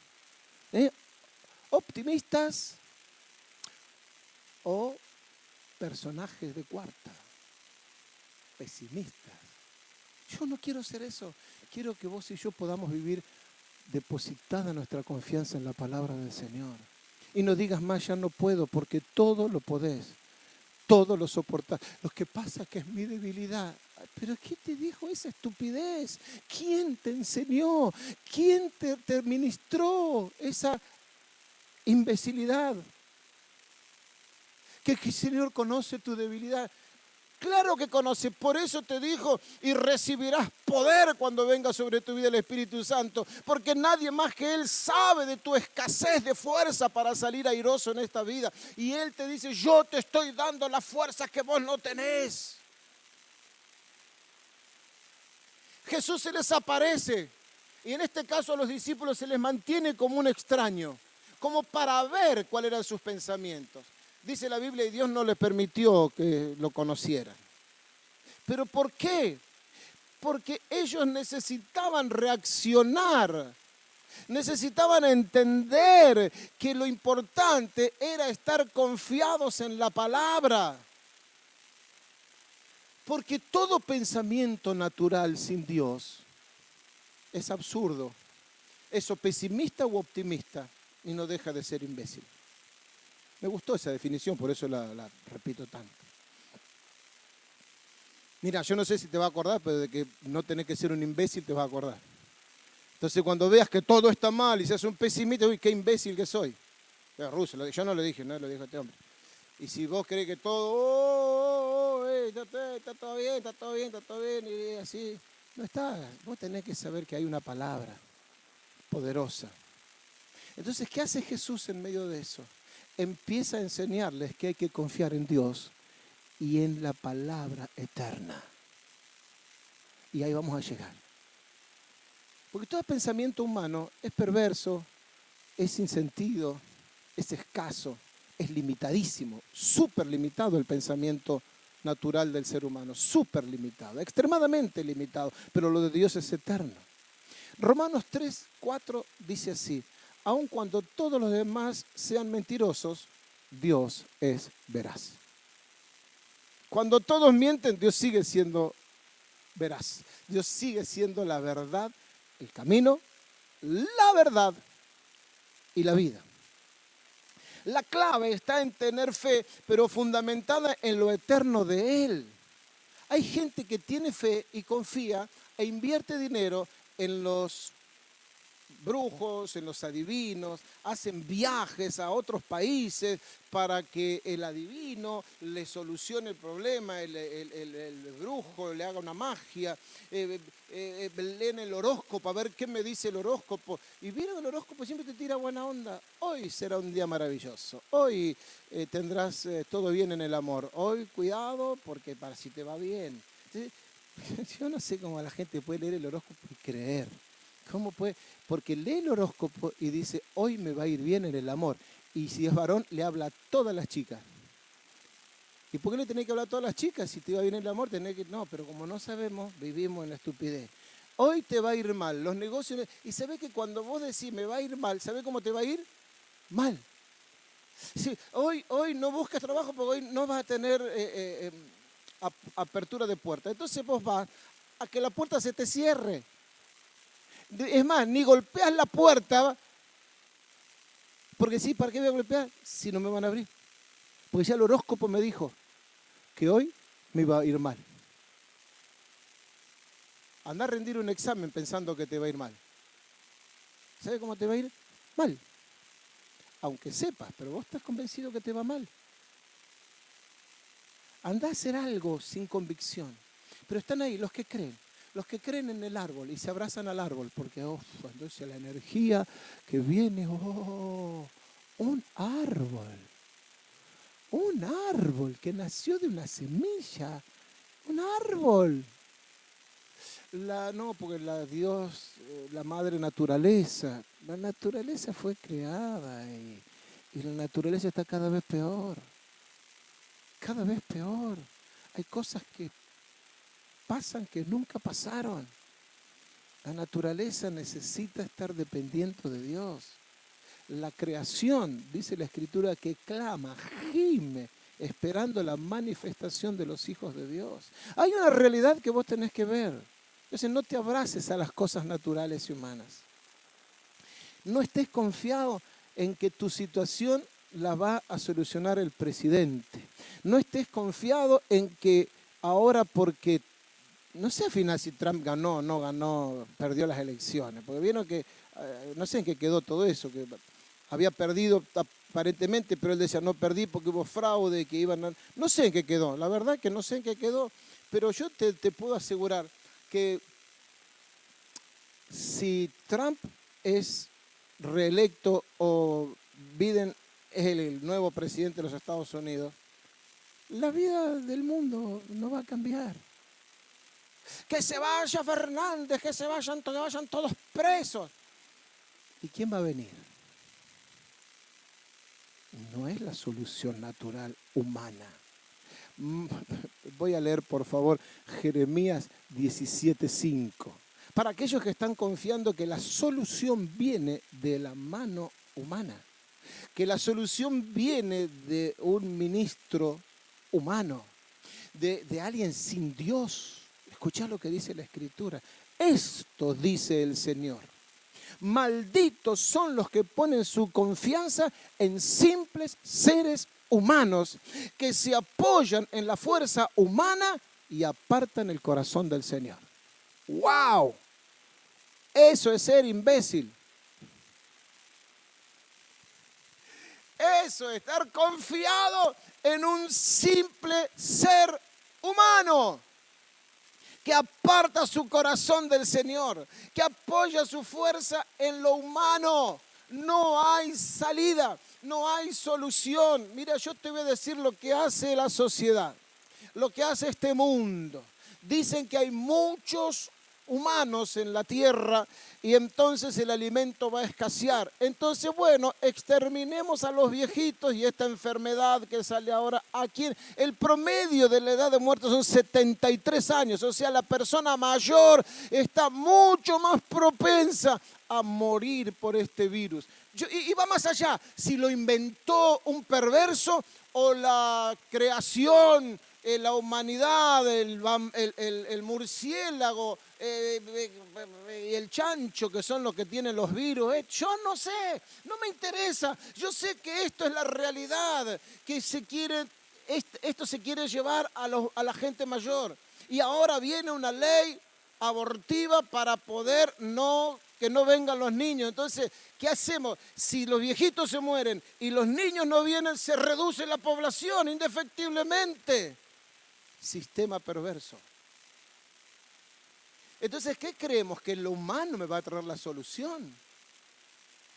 optimistas o personajes de cuarta. Pesimistas. Yo no quiero ser eso. Quiero que vos y yo podamos vivir depositada nuestra confianza en la palabra del Señor. Y no digas más, ya no puedo, porque todo lo podés. Todo lo soportás. Lo que pasa es que es mi debilidad. ¿Pero qué te dijo esa estupidez? ¿Quién te enseñó? ¿Quién te ministró esa imbecilidad? Que el Señor conoce tu debilidad. Claro que conoce, por eso te dijo, y recibirás poder cuando venga sobre tu vida el Espíritu Santo, porque nadie más que Él sabe de tu escasez de fuerza para salir airoso en esta vida. Y Él te dice, yo te estoy dando las fuerzas que vos no tenés. Jesús se les aparece, y en este caso a los discípulos se les mantiene como un extraño, como para ver cuáles eran sus pensamientos. Dice la Biblia, y Dios no les permitió que lo conocieran. ¿Pero por qué? Porque ellos necesitaban reaccionar, necesitaban entender que lo importante era estar confiados en la palabra. Porque todo pensamiento natural sin Dios es absurdo, es o pesimista u optimista y no deja de ser imbécil. Me gustó esa definición, por eso la repito tanto. Mira, yo no sé si te va a acordar, pero de que no tenés que ser un imbécil te va a acordar. Entonces cuando veas que todo está mal y seas un pesimista, uy, qué imbécil que soy. Pero Russo, yo no lo dije, no lo dijo este hombre. Y si vos crees que todo, está todo bien, está todo bien, está todo bien, y así, no está. Vos tenés que saber que hay una palabra poderosa. Entonces, ¿qué hace Jesús en medio de eso? Empieza a enseñarles que hay que confiar en Dios y en la palabra eterna. Y ahí vamos a llegar. Porque todo pensamiento humano es perverso, es sin sentido, es escaso, es limitadísimo, súper limitado el pensamiento natural del ser humano, súper limitado, extremadamente limitado, pero lo de Dios es eterno. Romanos 3:4 dice así: aun cuando todos los demás sean mentirosos, Dios es veraz. Cuando todos mienten, Dios sigue siendo veraz. Dios sigue siendo la verdad, el camino, la verdad y la vida. La clave está en tener fe, pero fundamentada en lo eterno de Él. Hay gente que tiene fe y confía e invierte dinero en los brujos, en los adivinos, hacen viajes a otros países para que el adivino le solucione el problema, el brujo le haga una magia, leen el horóscopo a ver qué me dice el horóscopo. Y vieron, el horóscopo siempre te tira buena onda. Hoy será un día maravilloso, hoy tendrás todo bien en el amor, hoy cuidado porque para si te va bien. Entonces, yo no sé cómo la gente puede leer el horóscopo y creer. ¿Cómo puede? Porque lee el horóscopo y dice, hoy me va a ir bien en el amor. Y si es varón, le habla a todas las chicas. ¿Y por qué le tenés que hablar a todas las chicas? Si te va bien en el amor, tenés que... No, pero como no sabemos, vivimos en la estupidez. Hoy te va a ir mal, los negocios... Y se ve que cuando vos decís, me va a ir mal, ¿sabés cómo te va a ir? Mal. Sí, hoy no buscas trabajo porque hoy no vas a tener apertura de puerta. Entonces vos vas a que la puerta se te cierre. Es más, ni golpeas la puerta, porque sí, ¿para qué voy a golpear si no me van a abrir? Porque ya el horóscopo me dijo que hoy me iba a ir mal. Anda a rendir un examen pensando que te va a ir mal. ¿Sabes cómo te va a ir? Mal. Aunque sepas, pero vos estás convencido que te va mal. Anda a hacer algo sin convicción. Pero están ahí los que creen. Los que creen en el árbol y se abrazan al árbol, porque entonces la energía que viene, un árbol que nació de una semilla, un árbol. Porque la madre naturaleza, la naturaleza fue creada y la naturaleza está cada vez peor, cada vez peor. Hay cosas que pasan que nunca pasaron. La naturaleza necesita estar dependiente de Dios. La creación, dice la Escritura, que clama, gime, esperando la manifestación de los hijos de Dios. Hay una realidad que vos tenés que ver. Entonces no te abraces a las cosas naturales y humanas. No estés confiado en que tu situación la va a solucionar el presidente. No estés confiado en que ahora porque... No sé al final si Trump ganó o no ganó, perdió las elecciones, porque vieron que, no sé en qué quedó todo eso, que había perdido aparentemente, pero él decía, no perdí porque hubo fraude, que iban a... No sé en qué quedó, la verdad que no sé en qué quedó, pero yo te puedo asegurar que si Trump es reelecto o Biden es el nuevo presidente de los Estados Unidos, la vida del mundo no va a cambiar. Que se vaya Fernández, que vayan todos presos. ¿Y quién va a venir? No es la solución natural humana. Voy a leer, por favor, Jeremías 17:5. Para aquellos que están confiando que la solución viene de la mano humana, que la solución viene de un ministro humano, de alguien sin Dios. Escuchá lo que dice la Escritura. Esto dice el Señor. Malditos son los que ponen su confianza en simples seres humanos que se apoyan en la fuerza humana y apartan el corazón del Señor. ¡Wow! Eso es ser imbécil. Eso es estar confiado en un simple ser humano que aparta su corazón del Señor, que apoya su fuerza en lo humano. no hay salida, no hay solución. Mira, yo te voy a decir lo que hace la sociedad, lo que hace este mundo. Dicen que hay muchos humanos en la tierra y entonces el alimento va a escasear. Entonces, bueno, exterminemos a los viejitos y esta enfermedad que sale ahora aquí. El promedio de la edad de muerte son 73 años, o sea, la persona mayor está mucho más propensa a morir por este virus. Y va más allá, si lo inventó un perverso o la creación, la humanidad, el murciélago y el chancho, que son los que tienen los virus. Yo no sé, no me interesa. Yo sé que esto es la realidad, que esto se quiere llevar a la gente mayor. Y ahora viene una ley abortiva para poder que no vengan los niños. Entonces, ¿qué hacemos? Si los viejitos se mueren y los niños no vienen, se reduce la población indefectiblemente. Sistema perverso. Entonces, ¿qué creemos? ¿Que lo humano me va a traer la solución?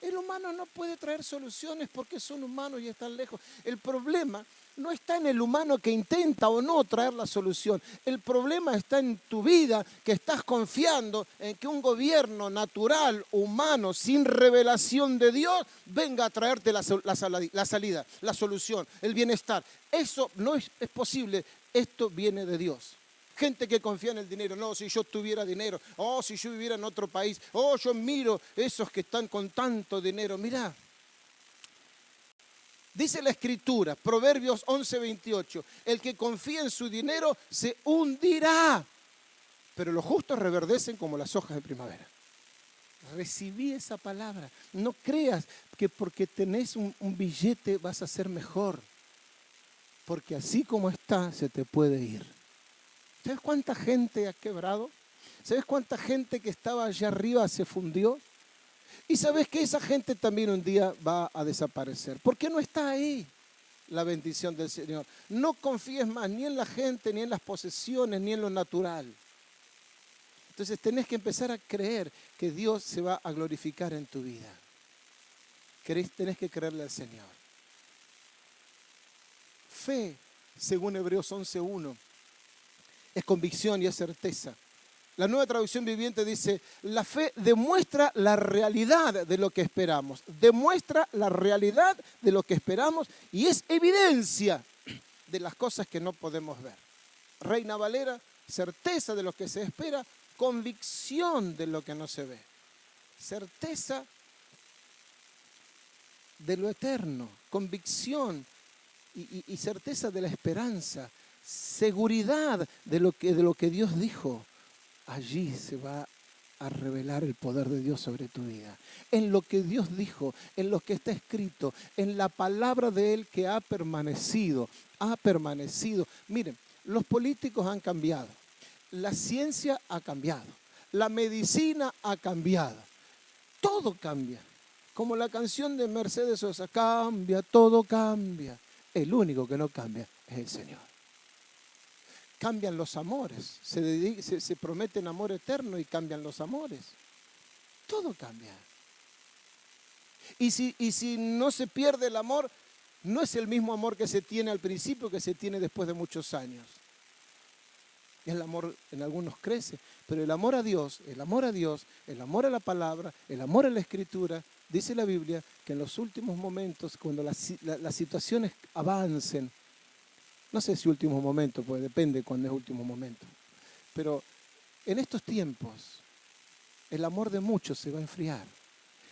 El humano no puede traer soluciones porque son humanos y están lejos. El problema no está en el humano que intenta o no traer la solución. El problema está en tu vida, que estás confiando en que un gobierno natural, humano, sin revelación de Dios, venga a traerte la salida, la solución, el bienestar. Eso no es posible. Esto viene de Dios. Gente que confía en el dinero. No, si yo tuviera dinero. Oh, si yo viviera en otro país. Oh, yo miro esos que están con tanto dinero. Mirá. Dice la Escritura, Proverbios 11:28. El que confía en su dinero se hundirá. Pero los justos reverdecen como las hojas de primavera. Recibí esa palabra. No creas que porque tenés un billete vas a ser mejor. Porque así como está, se te puede ir. ¿Sabes cuánta gente ha quebrado? ¿Sabes cuánta gente que estaba allá arriba se fundió? Y sabes que esa gente también un día va a desaparecer. ¿Por qué no está ahí la bendición del Señor? No confíes más ni en la gente, ni en las posesiones, ni en lo natural. Entonces tenés que empezar a creer que Dios se va a glorificar en tu vida. Tenés que creerle al Señor. Fe, según Hebreos 11:1, es convicción y es certeza. La Nueva Traducción Viviente dice, la fe demuestra la realidad de lo que esperamos. Demuestra la realidad de lo que esperamos y es evidencia de las cosas que no podemos ver. Reina Valera, certeza de lo que se espera, convicción de lo que no se ve. Certeza de lo eterno, convicción y certeza de la esperanza, seguridad de lo que Dios dijo. Allí se va a revelar el poder de Dios sobre tu vida. En lo que Dios dijo, en lo que está escrito, en la palabra de Él que ha permanecido, ha permanecido. Miren, los políticos han cambiado, la ciencia ha cambiado, la medicina ha cambiado, todo cambia. Como la canción de Mercedes Sosa, cambia, todo cambia. El único que no cambia es el Señor. Cambian los amores, se prometen amor eterno y cambian los amores. Todo cambia. Y si no se pierde el amor, no es el mismo amor que se tiene al principio que se tiene después de muchos años. El amor en algunos crece, pero el amor a Dios, el amor a Dios, el amor a la palabra, el amor a la Escritura, dice la Biblia que en los últimos momentos, cuando las situaciones avancen, no sé si último momento, pues depende cuándo es último momento. Pero en estos tiempos, el amor de muchos se va a enfriar.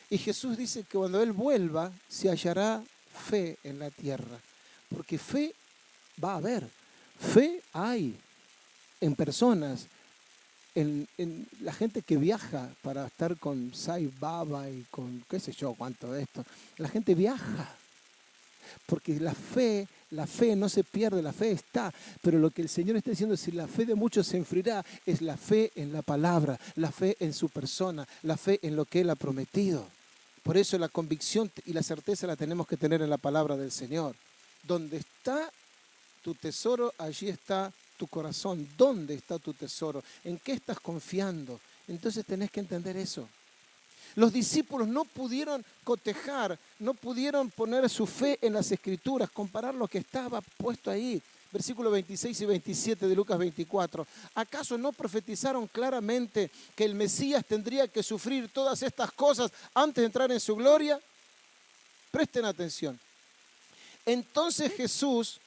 Y Jesús dice que cuando Él vuelva, se hallará fe en la tierra. Porque fe va a haber. Fe hay en personas, en la gente que viaja para estar con Sai Baba y con qué sé yo, cuánto de esto. La gente viaja. Porque la fe no se pierde, la fe está. Pero lo que el Señor está diciendo, si la fe de muchos se enfriará, es la fe en la palabra, la fe en su persona, la fe en lo que Él ha prometido. Por eso la convicción y la certeza la tenemos que tener en la palabra del Señor. Donde está tu tesoro, allí está tu corazón. ¿Dónde está tu tesoro? ¿En qué estás confiando? Entonces tenés que entender eso. Los discípulos no pudieron cotejar, no pudieron poner su fe en las Escrituras, comparar lo que estaba puesto ahí. Versículos 26 y 27 de Lucas 24. ¿Acaso no profetizaron claramente que el Mesías tendría que sufrir todas estas cosas antes de entrar en su gloria? Presten atención. Entonces Jesús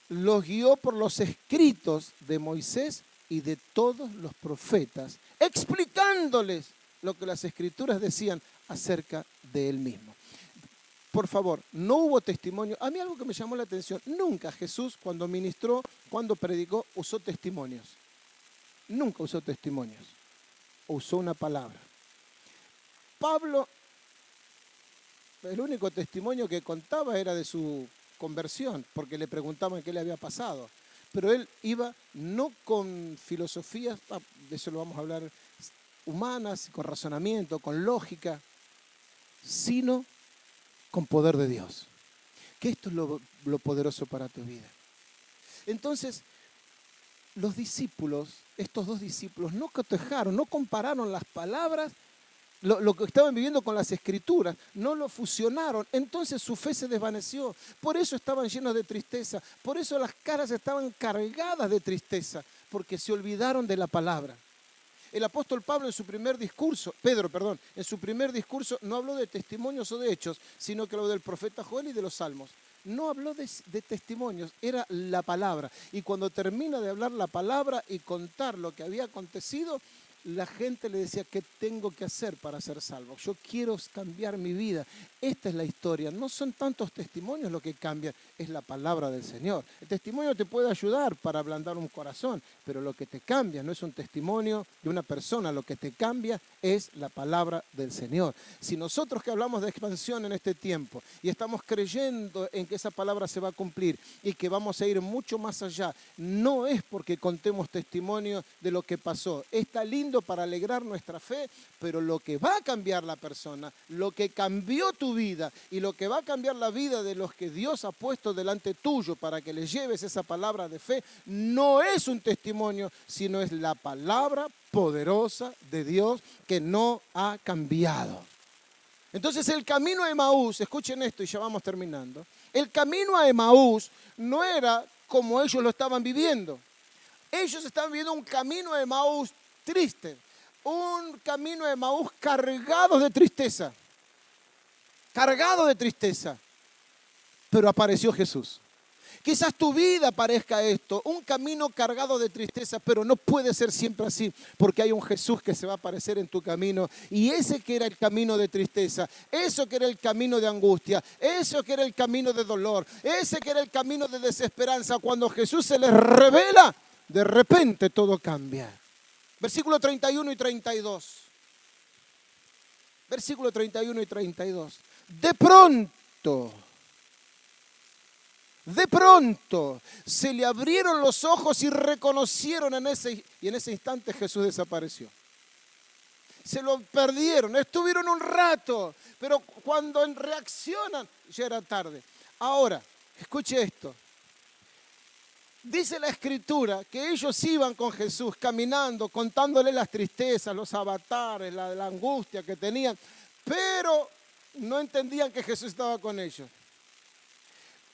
los guió por los escritos de Moisés y de todos los profetas, explicándoles lo que las Escrituras decían acerca de él mismo. Por favor, no hubo testimonio. A mí algo que me llamó la atención, nunca Jesús cuando ministró, cuando predicó, usó testimonios. Nunca usó testimonios. Usó una palabra. Pablo, el único testimonio que contaba era de su conversión, porque le preguntaban qué le había pasado. Pero él iba no con filosofías, de eso lo vamos a hablar, humanas, con razonamiento, con lógica, sino con poder de Dios. Que esto es lo poderoso para tu vida. Entonces, los discípulos, estos dos discípulos, no cotejaron, no compararon las palabras, lo que estaban viviendo con las Escrituras, no lo fusionaron, entonces su fe se desvaneció. Por eso estaban llenos de tristeza, por eso las caras estaban cargadas de tristeza, porque se olvidaron de la palabra. El apóstol Pablo en su primer discurso, en su primer discurso no habló de testimonios o de hechos, sino que habló del profeta Joel y de los salmos. No habló de testimonios, era la palabra. Y cuando termina de hablar la palabra y contar lo que había acontecido, la gente le decía, ¿qué tengo que hacer para ser salvo? Yo quiero cambiar mi vida. Esta es la historia. No son tantos testimonios lo que cambian, es la palabra del Señor. El testimonio te puede ayudar para ablandar un corazón, pero lo que te cambia no es un testimonio de una persona, lo que te cambia es la palabra del Señor. Si nosotros que hablamos de expansión en este tiempo y estamos creyendo en que esa palabra se va a cumplir y que vamos a ir mucho más allá, no es porque contemos testimonio de lo que pasó. Está lindo para alegrar nuestra fe, pero lo que va a cambiar la persona, lo que cambió tu vida y lo que va a cambiar la vida de los que Dios ha puesto delante tuyo para que les lleves esa palabra de fe, no es un testimonio, sino es la palabra poderosa de Dios que no ha cambiado. Entonces el camino a Emaús, escuchen esto y ya vamos terminando, el camino a Emaús no era como ellos lo estaban viviendo. Ellos estaban viviendo un camino a Emaús triste, un camino de Emaús cargado de tristeza, pero apareció Jesús. Quizás tu vida parezca esto, un camino cargado de tristeza, pero no puede ser siempre así, porque hay un Jesús que se va a aparecer en tu camino, y ese que era el camino de tristeza, eso que era el camino de angustia, eso que era el camino de dolor, ese que era el camino de desesperanza, cuando Jesús se les revela, de repente todo cambia. Versículo 31 y 32. Versículo 31 y 32. De pronto se le abrieron los ojos y reconocieron en ese instante Jesús desapareció. Se lo perdieron, estuvieron un rato, pero cuando reaccionan ya era tarde. Ahora, escuche esto. Dice la Escritura que ellos iban con Jesús caminando, contándole las tristezas, los avatares, la angustia que tenían, pero no entendían que Jesús estaba con ellos.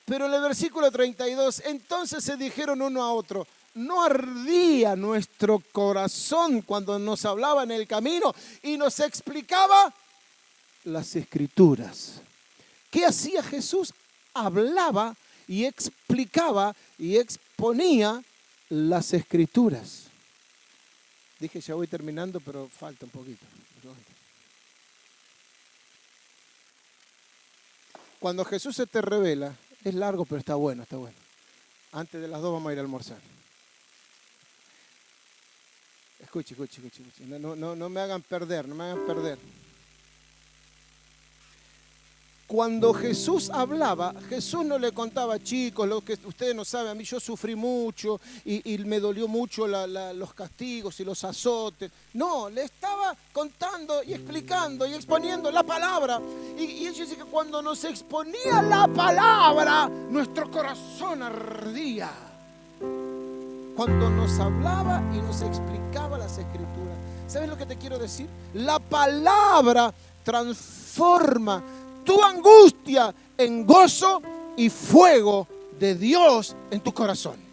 Pero en el versículo 32, entonces se dijeron uno a otro, ¿no ardía nuestro corazón cuando nos hablaba en el camino y nos explicaba las Escrituras? ¿Qué hacía Jesús? Hablaba y explicaba y exponía las Escrituras. Dije, ya voy terminando, pero falta un poquito. Cuando Jesús se te revela, es largo, pero está bueno, está bueno. Antes de las 2 vamos a ir a almorzar. Escuche. No me hagan perder, Cuando Jesús hablaba, Jesús no le contaba, chicos, lo que ustedes no saben, a mí yo sufrí mucho y me dolió mucho los castigos y los azotes. No, le estaba contando y explicando y exponiendo la palabra. Y ellos dicen que cuando nos exponía la palabra, nuestro corazón ardía. cuando nos hablaba y nos explicaba las Escrituras. ¿Sabes lo que te quiero decir? La palabra transforma tu angustia en gozo y fuego de Dios en tu corazón.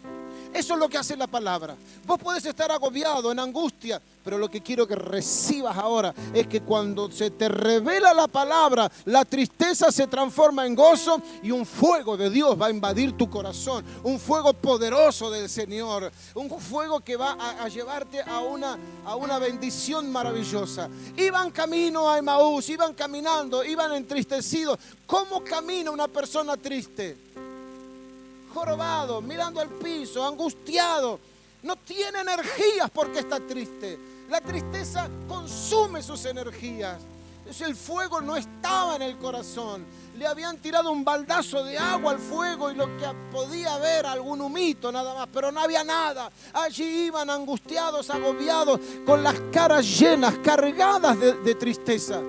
Eso es lo que hace la palabra. Vos podés estar agobiado, en angustia, pero lo que quiero que recibas ahora es que cuando se te revela la palabra, la tristeza se transforma en gozo y un fuego de Dios va a invadir tu corazón. Un fuego poderoso del Señor. Un fuego que va a llevarte a una bendición maravillosa. Iban camino a Emaús, iban caminando, iban entristecidos. ¿Cómo camina una persona triste? Jorobado, mirando al piso, angustiado. No tiene energías porque está triste. La tristeza consume sus energías. El fuego no estaba en el corazón. Le habían tirado un baldazo de agua al fuego y lo que podía haber, algún humito nada más, pero no había nada. Allí iban angustiados, agobiados, con las caras llenas, cargadas de tristeza.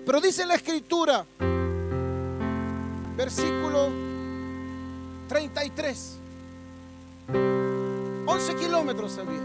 Pero dice la Escritura, versículo 33. 11 kilómetros había.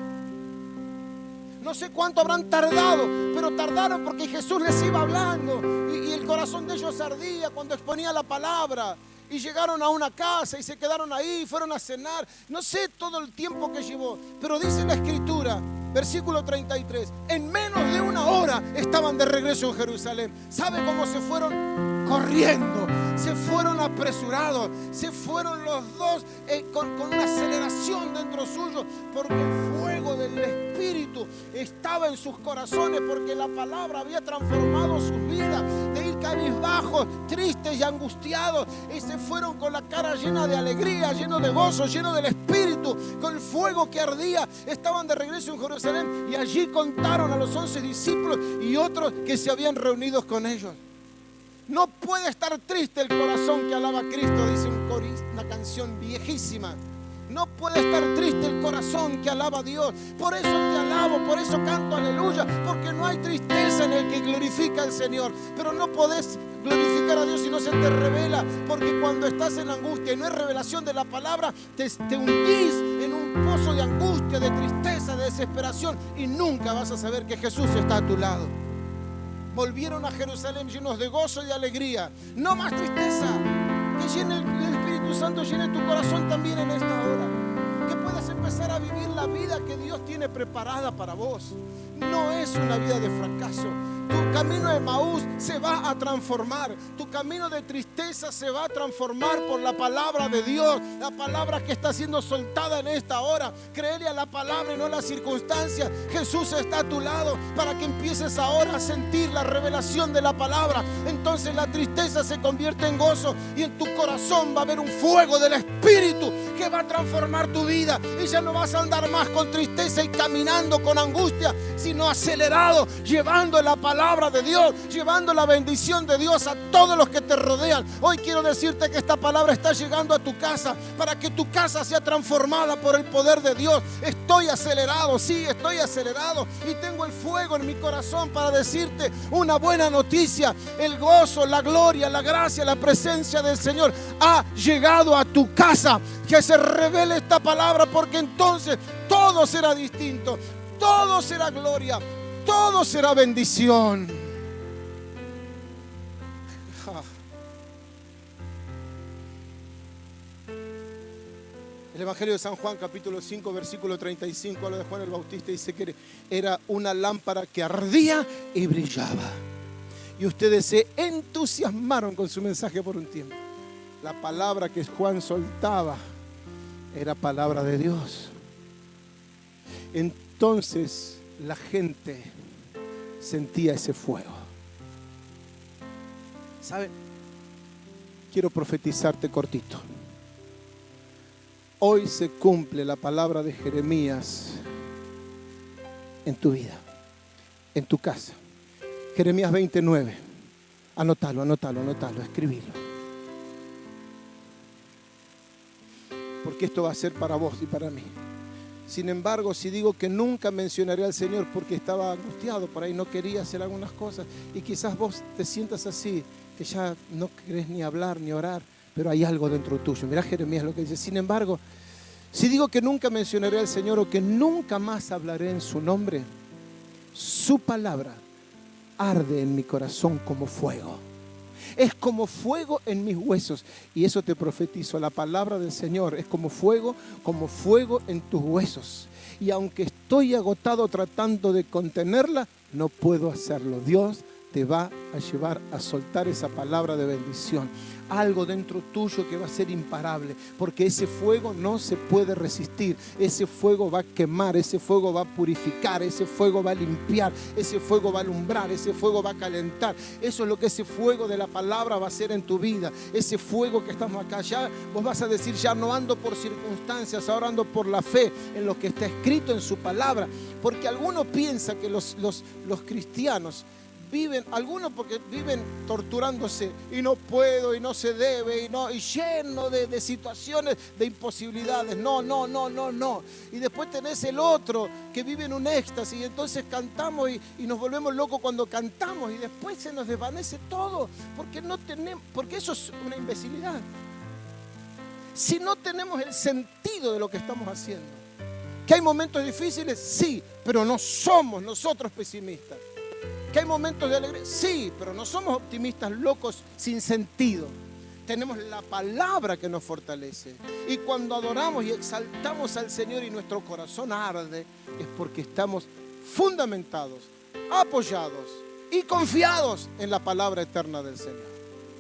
No sé cuánto habrán tardado, pero tardaron porque Jesús les iba hablando y el corazón de ellos ardía cuando exponía la palabra. Y llegaron a una casa y se quedaron ahí, fueron a cenar. No sé todo el tiempo que llevó, pero dice la Escritura, versículo 33, en menos de una hora estaban de regreso en Jerusalén. ¿Sabe cómo se fueron? Corriendo, se fueron apresurados, se fueron los dos con una aceleración dentro suyo, porque el fuego del Espíritu estaba en sus corazones, porque la palabra había transformado sus vidas, de ir cabizbajos, tristes y angustiados, y se fueron con la cara llena de alegría, lleno de gozo, lleno del Espíritu, con el fuego que ardía. Estaban de regreso en Jerusalén y allí contaron a los 11 discípulos y otros que se habían reunido con ellos. No puede estar triste el corazón que alaba a Cristo, dice una canción viejísima. No puede estar triste el corazón que alaba a Dios. Por eso te alabo, por eso canto aleluya, porque no hay tristeza en el que glorifica al Señor. Pero no podés glorificar a Dios si no se te revela, porque cuando estás en angustia y no hay revelación de la palabra, te hundís en un pozo de angustia, de tristeza, de desesperación, y nunca vas a saber que Jesús está a tu lado. Volvieron a Jerusalén llenos de gozo y de alegría. No más tristeza. Que llene el Espíritu Santo, llene tu corazón también en esta hora. Que puedas empezar a vivir la vida que Dios tiene preparada para vos. No es una vida de fracaso. Tu camino de Emaús se va a transformar. Tu camino de tristeza se va a transformar por la palabra de Dios. La palabra que está siendo soltada en esta hora. Créele a la palabra y no a las circunstancias. Jesús está a tu lado para que empieces ahora a sentir la revelación de la palabra. Entonces la tristeza se convierte en gozo y en tu corazón va a haber un fuego del Espíritu que va a transformar tu vida. Y ya no vas a andar más con tristeza y caminando con angustia, sino acelerado, llevando la palabra de Dios, llevando la bendición de Dios a todos los que te rodean. Hoy quiero decirte que esta palabra está llegando a tu casa para que tu casa sea transformada por el poder de Dios. Estoy acelerado, sí, estoy acelerado y tengo el fuego en mi corazón para decirte una buena noticia. El gozo, la gloria, la gracia, la presencia del Señor ha llegado a tu casa. Que se revele esta palabra, porque entonces todo será distinto. Todo será gloria, todo será bendición. El Evangelio de San Juan, capítulo 5, versículo 35, habla de Juan el Bautista, dice que era una lámpara que ardía y brillaba. Y ustedes se entusiasmaron con su mensaje por un tiempo. La palabra que Juan soltaba era palabra de Dios. Entonces la gente sentía ese fuego. ¿Saben? Quiero profetizarte cortito. Hoy se cumple la palabra de Jeremías en tu vida, en tu casa. Jeremías 29. Anótalo, escribilo. Porque esto va a ser para vos y para mí. Sin embargo, si digo que nunca mencionaré al Señor porque estaba angustiado, por ahí no quería hacer algunas cosas, y quizás vos te sientas así, que ya no querés ni hablar ni orar, pero hay algo dentro tuyo. Mirá Jeremías lo que dice. Sin embargo, Si digo que nunca mencionaré al Señor o que nunca más hablaré en su nombre, su palabra arde en mi corazón como fuego. Es como fuego en mis huesos. Y eso te profetizo. La palabra del Señor es como fuego en tus huesos. Y aunque estoy agotado tratando de contenerla, no puedo hacerlo. Dios te va a llevar a soltar esa palabra de bendición. Algo dentro tuyo que va a ser imparable, porque ese fuego no se puede resistir. Ese fuego va a quemar, ese fuego va a purificar, ese fuego va a limpiar, ese fuego va a alumbrar, ese fuego va a calentar. Eso es lo que ese fuego de la palabra va a hacer en tu vida. Ese fuego que estamos acá, ya vos vas a decir, ya no ando por circunstancias, ahora ando por la fe en lo que está escrito en su palabra. Porque alguno piensa que los cristianos viven, algunos porque viven torturándose y no puedo y no se debe y lleno de situaciones de imposibilidades. No. Y después tenés el otro que vive en un éxtasis y entonces cantamos y nos volvemos locos cuando cantamos y después se nos desvanece todo porque eso es una imbecilidad. Si no tenemos el sentido de lo que estamos haciendo. ¿Que hay momentos difíciles? Sí, pero no somos nosotros pesimistas. ¿Que hay momentos de alegría? Sí, pero no somos optimistas locos sin sentido. Tenemos la palabra que nos fortalece. Y cuando adoramos y exaltamos al Señor y nuestro corazón arde, es porque estamos fundamentados, apoyados y confiados en la palabra eterna del Señor.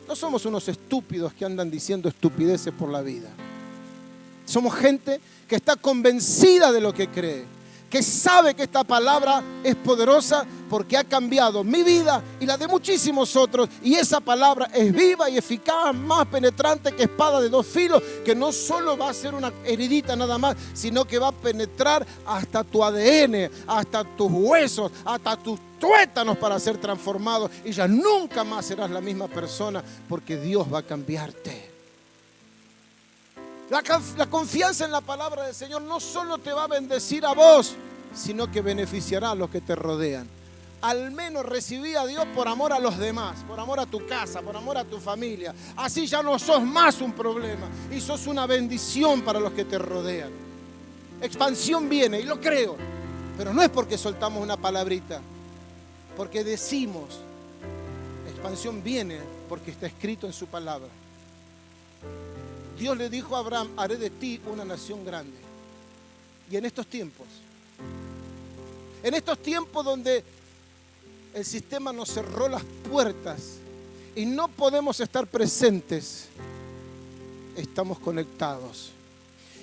No somos unos estúpidos que andan diciendo estupideces por la vida. Somos gente que está convencida de lo que cree, que sabe que esta palabra es poderosa porque ha cambiado mi vida y la de muchísimos otros. Y esa palabra es viva y eficaz, más penetrante que espada de dos filos, que no solo va a ser una heridita nada más, sino que va a penetrar hasta tu ADN, hasta tus huesos, hasta tus tuétanos para ser transformados. Y ya nunca más serás la misma persona porque Dios va a cambiarte. La confianza en la palabra del Señor no solo te va a bendecir a vos, sino que beneficiará a los que te rodean. Al menos recibí a Dios por amor a los demás, por amor a tu casa, por amor a tu familia. Así ya no sos más un problema y sos una bendición para los que te rodean. Expansión viene, y lo creo, pero no es porque soltamos una palabrita, porque decimos. Expansión viene porque está escrito en su palabra. Dios le dijo a Abraham, haré de ti una nación grande. Y en estos tiempos donde el sistema nos cerró las puertas y no podemos estar presentes, estamos conectados.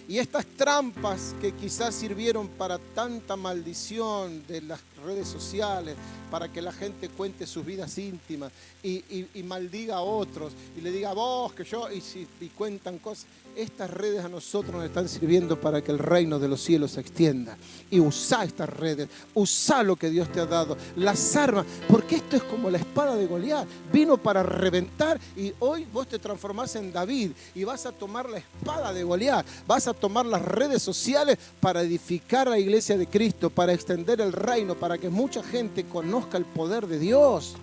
Y estas trampas que quizás sirvieron para tanta maldición de las redes sociales, para que la gente cuente sus vidas íntimas y maldiga a otros y le diga vos que yo y cuentan cosas. Estas redes a nosotros nos están sirviendo para que el reino de los cielos se extienda. Y usá estas redes, usá lo que Dios te ha dado, las armas, porque esto es como la espada de Goliat. Vino para reventar y hoy vos te transformás en David y vas a tomar la espada de Goliat, vas a tomar las redes sociales para edificar la iglesia de Cristo, para extender el reino, para que mucha gente conozca el poder de Dios.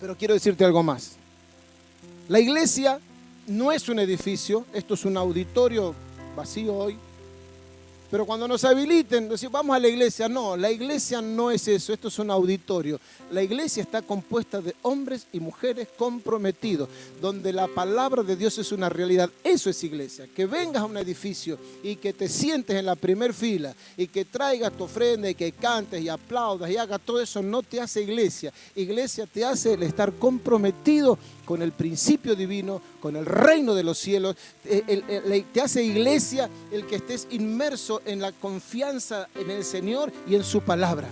Pero quiero decirte algo más. La iglesia no es un edificio, esto es un auditorio vacío hoy. Pero cuando nos habiliten, decimos, vamos a la iglesia. No, la iglesia no es eso, esto es un auditorio. La iglesia está compuesta de hombres y mujeres comprometidos, donde la palabra de Dios es una realidad. Eso es iglesia. Que vengas a un edificio y que te sientes en la primer fila y que traigas tu ofrenda y que cantes y aplaudas y hagas todo eso, no te hace iglesia. Iglesia te hace el estar comprometido con el principio divino, con el reino de los cielos. Te hace iglesia el que estés inmerso en la confianza en el Señor y en su palabra.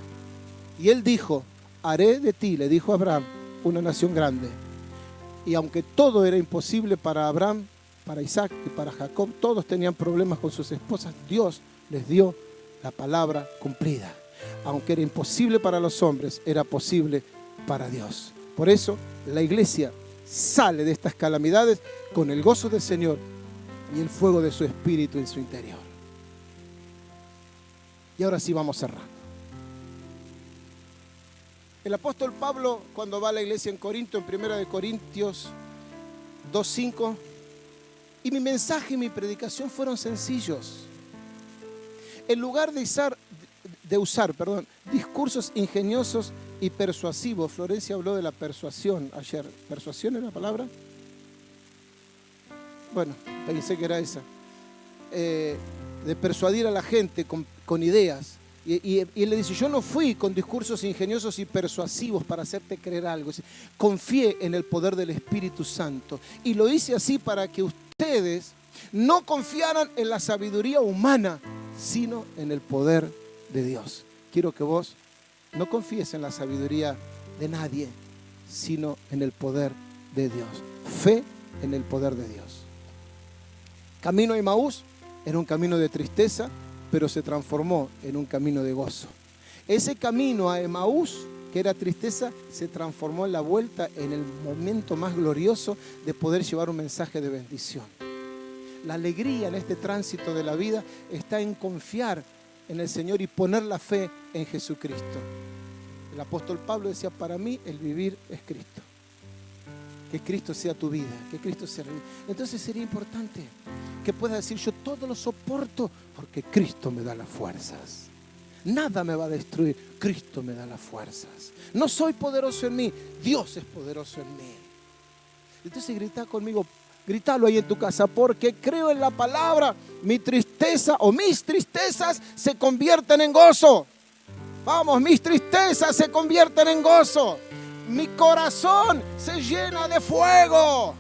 Y Él dijo, haré de ti, le dijo a Abraham, una nación grande. Y aunque todo era imposible para Abraham, para Isaac y para Jacob, todos tenían problemas con sus esposas, Dios les dio la palabra cumplida. Aunque era imposible para los hombres, era posible para Dios. Por eso la iglesia sale de estas calamidades con el gozo del Señor y el fuego de su espíritu en su interior. Y ahora sí vamos cerrando. El apóstol Pablo, cuando va a la iglesia en Corinto, en 1 Corintios 2:5, Y mi mensaje y mi predicación fueron sencillos. En lugar de usar discursos ingeniosos y persuasivos. Florencia habló de la persuasión ayer. ¿Persuasión es la palabra? Bueno, pensé que era esa. De persuadir a la gente con ideas. Y él le dice, yo no fui con discursos ingeniosos y persuasivos para hacerte creer algo. Confié en el poder del Espíritu Santo. Y lo hice así para que ustedes no confiaran en la sabiduría humana, sino en el poder de Dios. Quiero que vos no confíes en la sabiduría de nadie, sino en el poder de Dios. Fe en el poder de Dios. Camino a Emaús era un camino de tristeza, pero se transformó en un camino de gozo. Ese camino a Emaús, que era tristeza, se transformó en la vuelta, en el momento más glorioso de poder llevar un mensaje de bendición. La alegría en este tránsito de la vida está en confiar en el Señor y poner la fe en Jesucristo. El apóstol Pablo decía, para mí el vivir es Cristo. Que Cristo sea tu vida, que Cristo sea la vida. Entonces sería importante que puedas decir, yo todo lo soporto porque Cristo me da las fuerzas. Nada me va a destruir, Cristo me da las fuerzas. No soy poderoso en mí, Dios es poderoso en mí. Entonces grita conmigo, grítalo ahí en tu casa, porque creo en la palabra, mi tristeza o mis tristezas se convierten en gozo. Vamos, mis tristezas se convierten en gozo. Mi corazón se llena de fuego.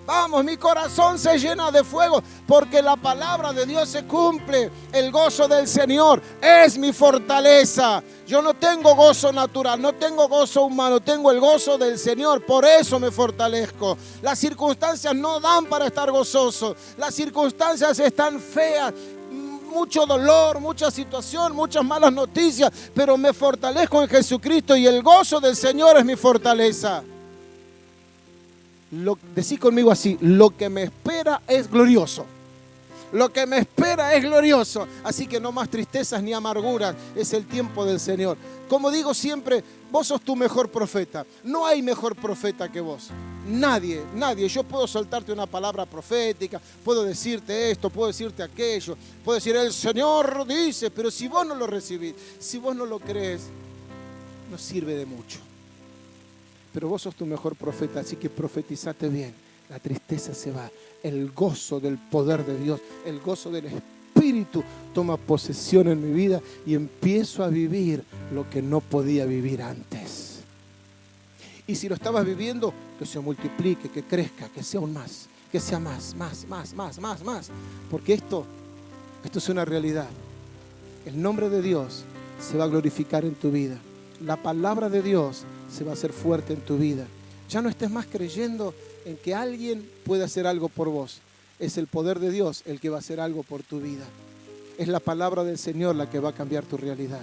Vamos, mi corazón se llena de fuego porque la palabra de Dios se cumple. El gozo del Señor es mi fortaleza. Yo no tengo gozo natural, no tengo gozo humano, tengo el gozo del Señor. Por eso me fortalezco. Las circunstancias no dan para estar gozoso. Las circunstancias están feas. Mucho dolor, mucha situación, muchas malas noticias, pero me fortalezco en Jesucristo y el gozo del Señor es mi fortaleza. Decí conmigo así, lo que me espera es glorioso. Lo que me espera es glorioso. Así que no más tristezas ni amarguras, es el tiempo del Señor. Como digo siempre, vos sos tu mejor profeta. No hay mejor profeta que vos. Nadie. Yo puedo soltarte una palabra profética, puedo decirte esto, puedo decirte aquello, puedo decir el Señor dice, pero si vos no lo recibís, si vos no lo crees, no sirve de mucho. Pero vos sos tu mejor profeta, así que profetizate bien. La tristeza se va, el gozo del poder de Dios, el gozo del Espíritu toma posesión en mi vida y empiezo a vivir lo que no podía vivir antes. Y si lo estabas viviendo, que se multiplique, que crezca, que sea aún más, que sea más. Porque esto es una realidad. El nombre de Dios se va a glorificar en tu vida. La palabra de Dios se va a hacer fuerte en tu vida. Ya no estés más creyendo en que alguien puede hacer algo por vos. Es el poder de Dios el que va a hacer algo por tu vida. Es la palabra del Señor la que va a cambiar tu realidad.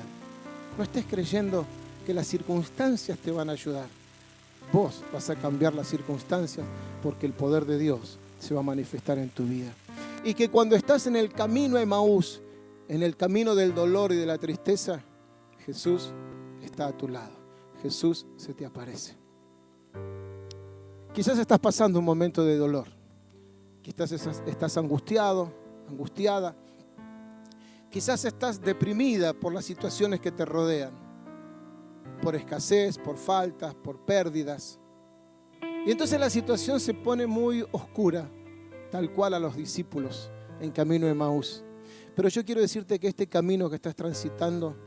No estés creyendo que las circunstancias te van a ayudar. Vos vas a cambiar las circunstancias porque el poder de Dios se va a manifestar en tu vida. Y que cuando estás en el camino a Emaús, en el camino del dolor y de la tristeza, Jesús está a tu lado. Jesús se te aparece. Quizás estás pasando un momento de dolor. Quizás estás angustiado, angustiada. Quizás estás deprimida por las situaciones que te rodean. Por escasez, por faltas, por pérdidas. Y entonces la situación se pone muy oscura, tal cual a los discípulos en camino de Emaús. Pero yo quiero decirte que este camino que estás transitando,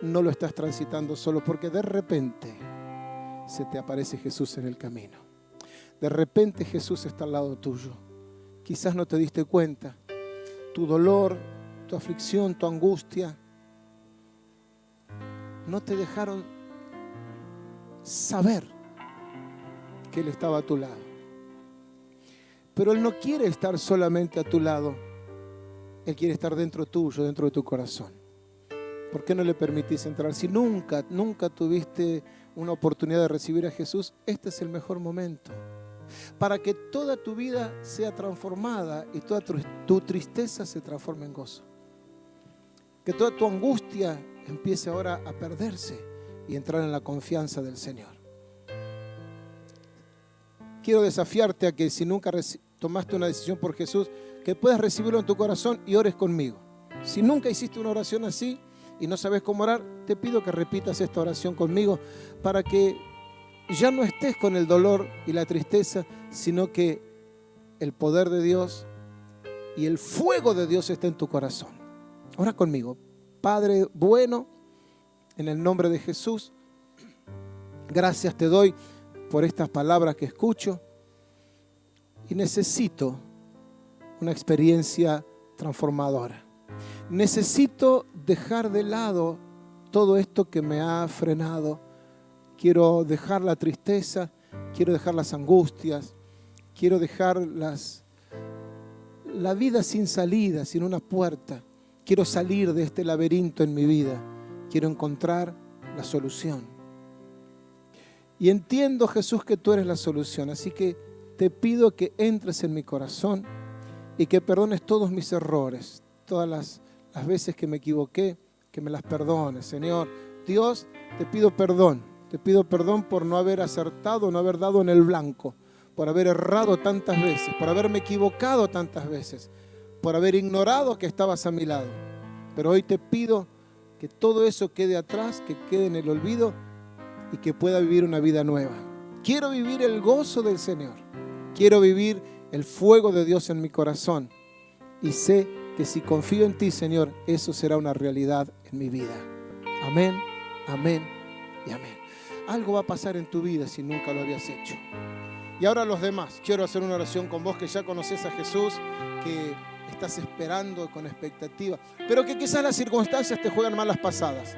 no lo estás transitando solo, porque de repente se te aparece Jesús en el camino. De repente Jesús está al lado tuyo. Quizás no te diste cuenta. Tu dolor, tu aflicción, tu angustia, no te dejaron saber que Él estaba a tu lado. Pero Él no quiere estar solamente a tu lado. Él quiere estar dentro tuyo, dentro de tu corazón. ¿Por qué no le permitís entrar? Si nunca tuviste una oportunidad de recibir a Jesús, este es el mejor momento. Para que toda tu vida sea transformada y toda tu tristeza se transforme en gozo. Que toda tu angustia empiece ahora a perderse y entrar en la confianza del Señor. Quiero desafiarte a que si nunca tomaste una decisión por Jesús, que puedas recibirlo en tu corazón y ores conmigo. Si nunca hiciste una oración así y no sabes cómo orar, te pido que repitas esta oración conmigo para que ya no estés con el dolor y la tristeza, sino que el poder de Dios y el fuego de Dios esté en tu corazón. Ora conmigo. Padre bueno, en el nombre de Jesús, gracias te doy por estas palabras que escucho y necesito una experiencia transformadora. Necesito dejar de lado todo esto que me ha frenado. Quiero dejar la tristeza, quiero dejar las angustias, quiero dejar la vida sin salida, sin una puerta. Quiero salir de este laberinto en mi vida. Quiero encontrar la solución. Y entiendo, Jesús, que tú eres la solución. Así que te pido que entres en mi corazón y que perdones todos mis errores. Todas las veces que me equivoqué, que me las perdones, Señor. Dios, te pido perdón. Te pido perdón por no haber acertado, no haber dado en el blanco, por haber errado tantas veces, por haberme equivocado tantas veces, por haber ignorado que estabas a mi lado. Pero hoy te pido que todo eso quede atrás, que quede en el olvido y que pueda vivir una vida nueva. Quiero vivir el gozo del Señor. Quiero vivir el fuego de Dios en mi corazón. Y sé que si confío en ti, Señor, eso será una realidad en mi vida. Amén, amén y amén. Algo va a pasar en tu vida si nunca lo habías hecho. Y ahora los demás, quiero hacer una oración con vos que ya conoces a Jesús, que estás esperando con expectativa, pero que quizás las circunstancias te juegan malas pasadas.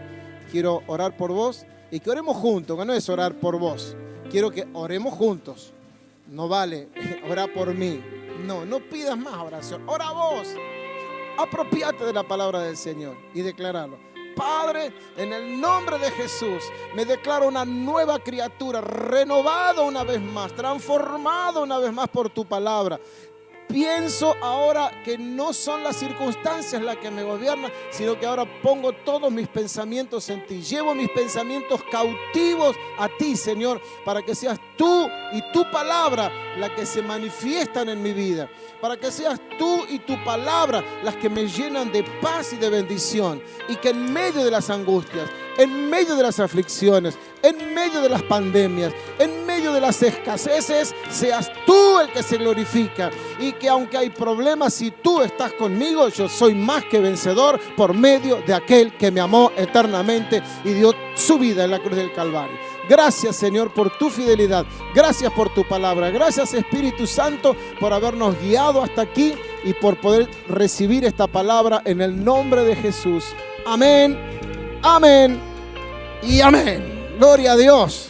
Quiero orar por vos y que oremos juntos, que no es orar por vos. Quiero que oremos juntos. No vale orar por mí. No pidas más oración. Ora vos. Apropiate de la palabra del Señor y declararlo. Padre, en el nombre de Jesús, me declaro una nueva criatura, renovado una vez más, transformado una vez más por tu palabra. Pienso ahora que no son las circunstancias las que me gobiernan, sino que ahora pongo todos mis pensamientos en ti. Llevo mis pensamientos cautivos a ti, Señor, para que seas tú y tu palabra la que se manifiestan en mi vida. Para que seas tú y tu palabra las que me llenan de paz y de bendición. Y que en medio de las angustias, en medio de las aflicciones, en medio de las pandemias, en medio de las escaseces, seas tú el que se glorifica. Y que aunque hay problemas, si tú estás conmigo, yo soy más que vencedor por medio de aquel que me amó eternamente y dio su vida en la cruz del Calvario. Gracias, Señor, por tu fidelidad. Gracias por tu palabra. Gracias, Espíritu Santo, por habernos guiado hasta aquí y por poder recibir esta palabra en el nombre de Jesús. Amén, amén y amén. Gloria a Dios.